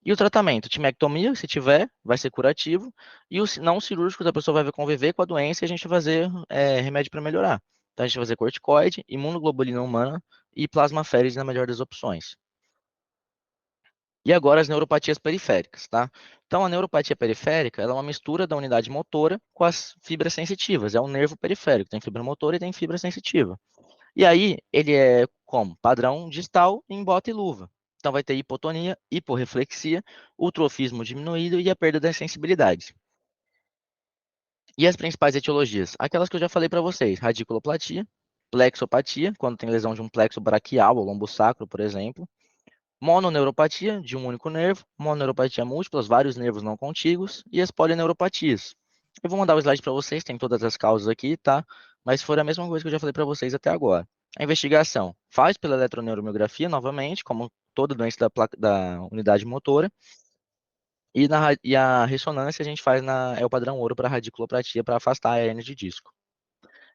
E o tratamento, timectomia, se tiver, vai ser curativo. E o não cirúrgico, a pessoa vai conviver com a doença e a gente vai fazer remédio para melhorar. Então, a gente vai fazer corticoide, imunoglobulina humana e plasmaférese na melhor das opções. E agora as neuropatias periféricas, tá? Então, a neuropatia periférica, ela é uma mistura da unidade motora com as fibras sensitivas. É um nervo periférico, tem fibra motora e tem fibra sensitiva. E aí, ele é como? Padrão distal em bota e luva. Então, vai ter hipotonia, hiporreflexia, ultrofismo diminuído e a perda da sensibilidade. E as principais etiologias? Aquelas que eu já falei para vocês: radiculoplatia, plexopatia, quando tem lesão de um plexo braquial ou lombo sacro, por exemplo. Mononeuropatia, de um único nervo. Mononeuropatia múltipla, vários nervos não contíguos. E as polineuropatias. Eu vou mandar o slide para vocês, tem todas as causas aqui, tá? Mas foi a mesma coisa que eu já falei para vocês até agora. A investigação faz pela eletroneuromiografia, novamente, como toda doença da unidade motora. E a ressonância a gente faz é o padrão ouro para radiculopatia, para afastar a hernia de disco.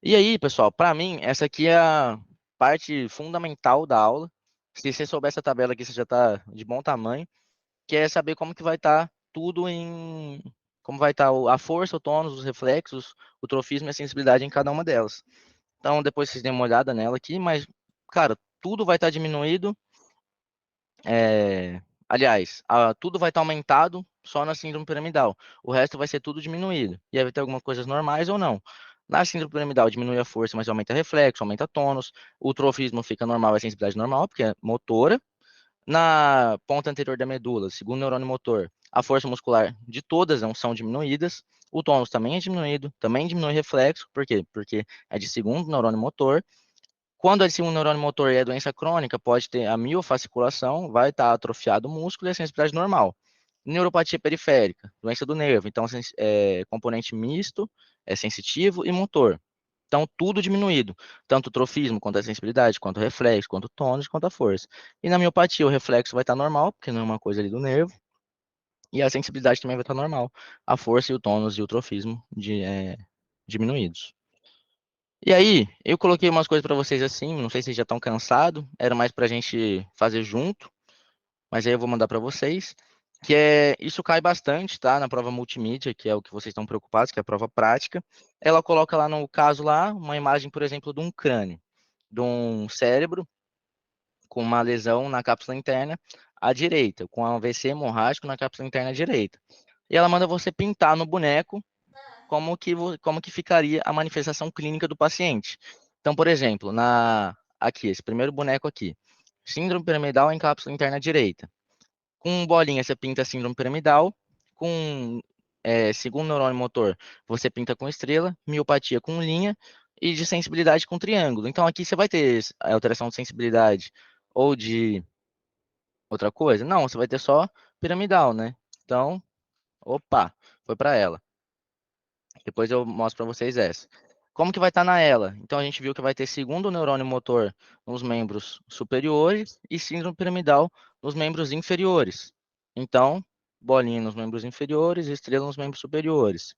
E aí, pessoal, para mim, essa aqui é a parte fundamental da aula. Se você souber essa tabela aqui, você já está de bom tamanho, que é saber como que vai estar tudo em... Como vai estar a força, o tônus, os reflexos, o trofismo e a sensibilidade em cada uma delas. Então, depois vocês dêem uma olhada nela aqui, mas, cara, tudo vai estar diminuído. Aliás, tudo vai estar aumentado só na síndrome piramidal. O resto vai ser tudo diminuído. E aí vai ter algumas coisas normais ou não. Na síndrome piramidal diminui a força, mas aumenta reflexo, aumenta tônus. O trofismo fica normal, a sensibilidade normal, porque é motora. Na ponta anterior da medula, segundo neurônio motor, a força muscular de todas não são diminuídas. O tônus também é diminuído, também diminui reflexo. Por quê? Porque é de segundo neurônio motor. Quando esse neurônio motor é doença crônica, pode ter a miofasciculação, vai estar atrofiado o músculo e a sensibilidade normal. Neuropatia periférica, doença do nervo, então é componente misto, é sensitivo e motor. Então, tudo diminuído, tanto o trofismo, quanto a sensibilidade, quanto o reflexo, quanto o tônus, quanto a força. E na miopatia, o reflexo vai estar normal, porque não é uma coisa ali do nervo, e a sensibilidade também vai estar normal. A força e o tônus e o trofismo diminuídos. E aí, eu coloquei umas coisas para vocês assim, não sei se vocês já estão cansados, era mais para a gente fazer junto, mas aí eu vou mandar para vocês, que isso cai bastante, tá, na prova multimídia, que é o que vocês estão preocupados, que é a prova prática. Ela coloca lá no caso lá, uma imagem, por exemplo, de um crânio, de um cérebro com uma lesão na cápsula interna à direita, com um AVC hemorrágico na cápsula interna à direita. E ela manda você pintar no boneco como que ficaria a manifestação clínica do paciente. Então, por exemplo, aqui, esse primeiro boneco aqui, síndrome piramidal em cápsula interna direita. Com bolinha, você pinta síndrome piramidal. Com segundo neurônio motor, você pinta com estrela. Miopatia com linha. E de sensibilidade com triângulo. Então, aqui você vai ter alteração de sensibilidade ou de outra coisa? Não, você vai ter só piramidal, né? Então, opa, foi para ela. Depois eu mostro para vocês essa. Como que vai estar na ela? Então a gente viu que vai ter segundo neurônio motor nos membros superiores e síndrome piramidal nos membros inferiores. Então, bolinha nos membros inferiores e estrela nos membros superiores.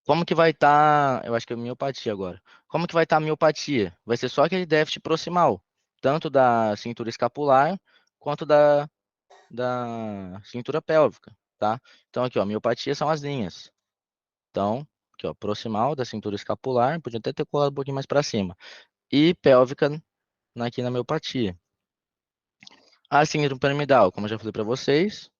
Como que vai estar, eu acho que é miopatia agora. Como que vai estar a miopatia? Vai ser só aquele déficit proximal, tanto da cintura escapular quanto da cintura pélvica, tá? Então aqui, ó, miopatia são as linhas. Então, aqui, ó, proximal da cintura escapular, podia até ter colado um pouquinho mais para cima. E pélvica aqui na miopatia. A síndrome piramidal, como eu já falei para vocês,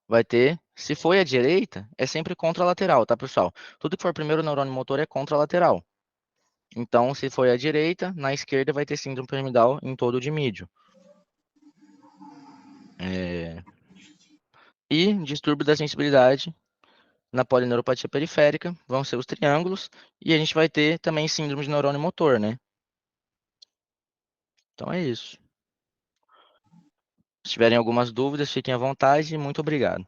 vai ter, se foi à direita, é sempre contralateral, tá, pessoal? Tudo que for primeiro neurônio motor é contralateral. Então, se foi à direita, na esquerda vai ter síndrome piramidal em todo o dimídio. E distúrbio da sensibilidade na polineuropatia periférica vão ser os triângulos. E a gente vai ter também síndrome de neurônio motor, né? Então é isso. Se tiverem algumas dúvidas, fiquem à vontade e muito obrigado.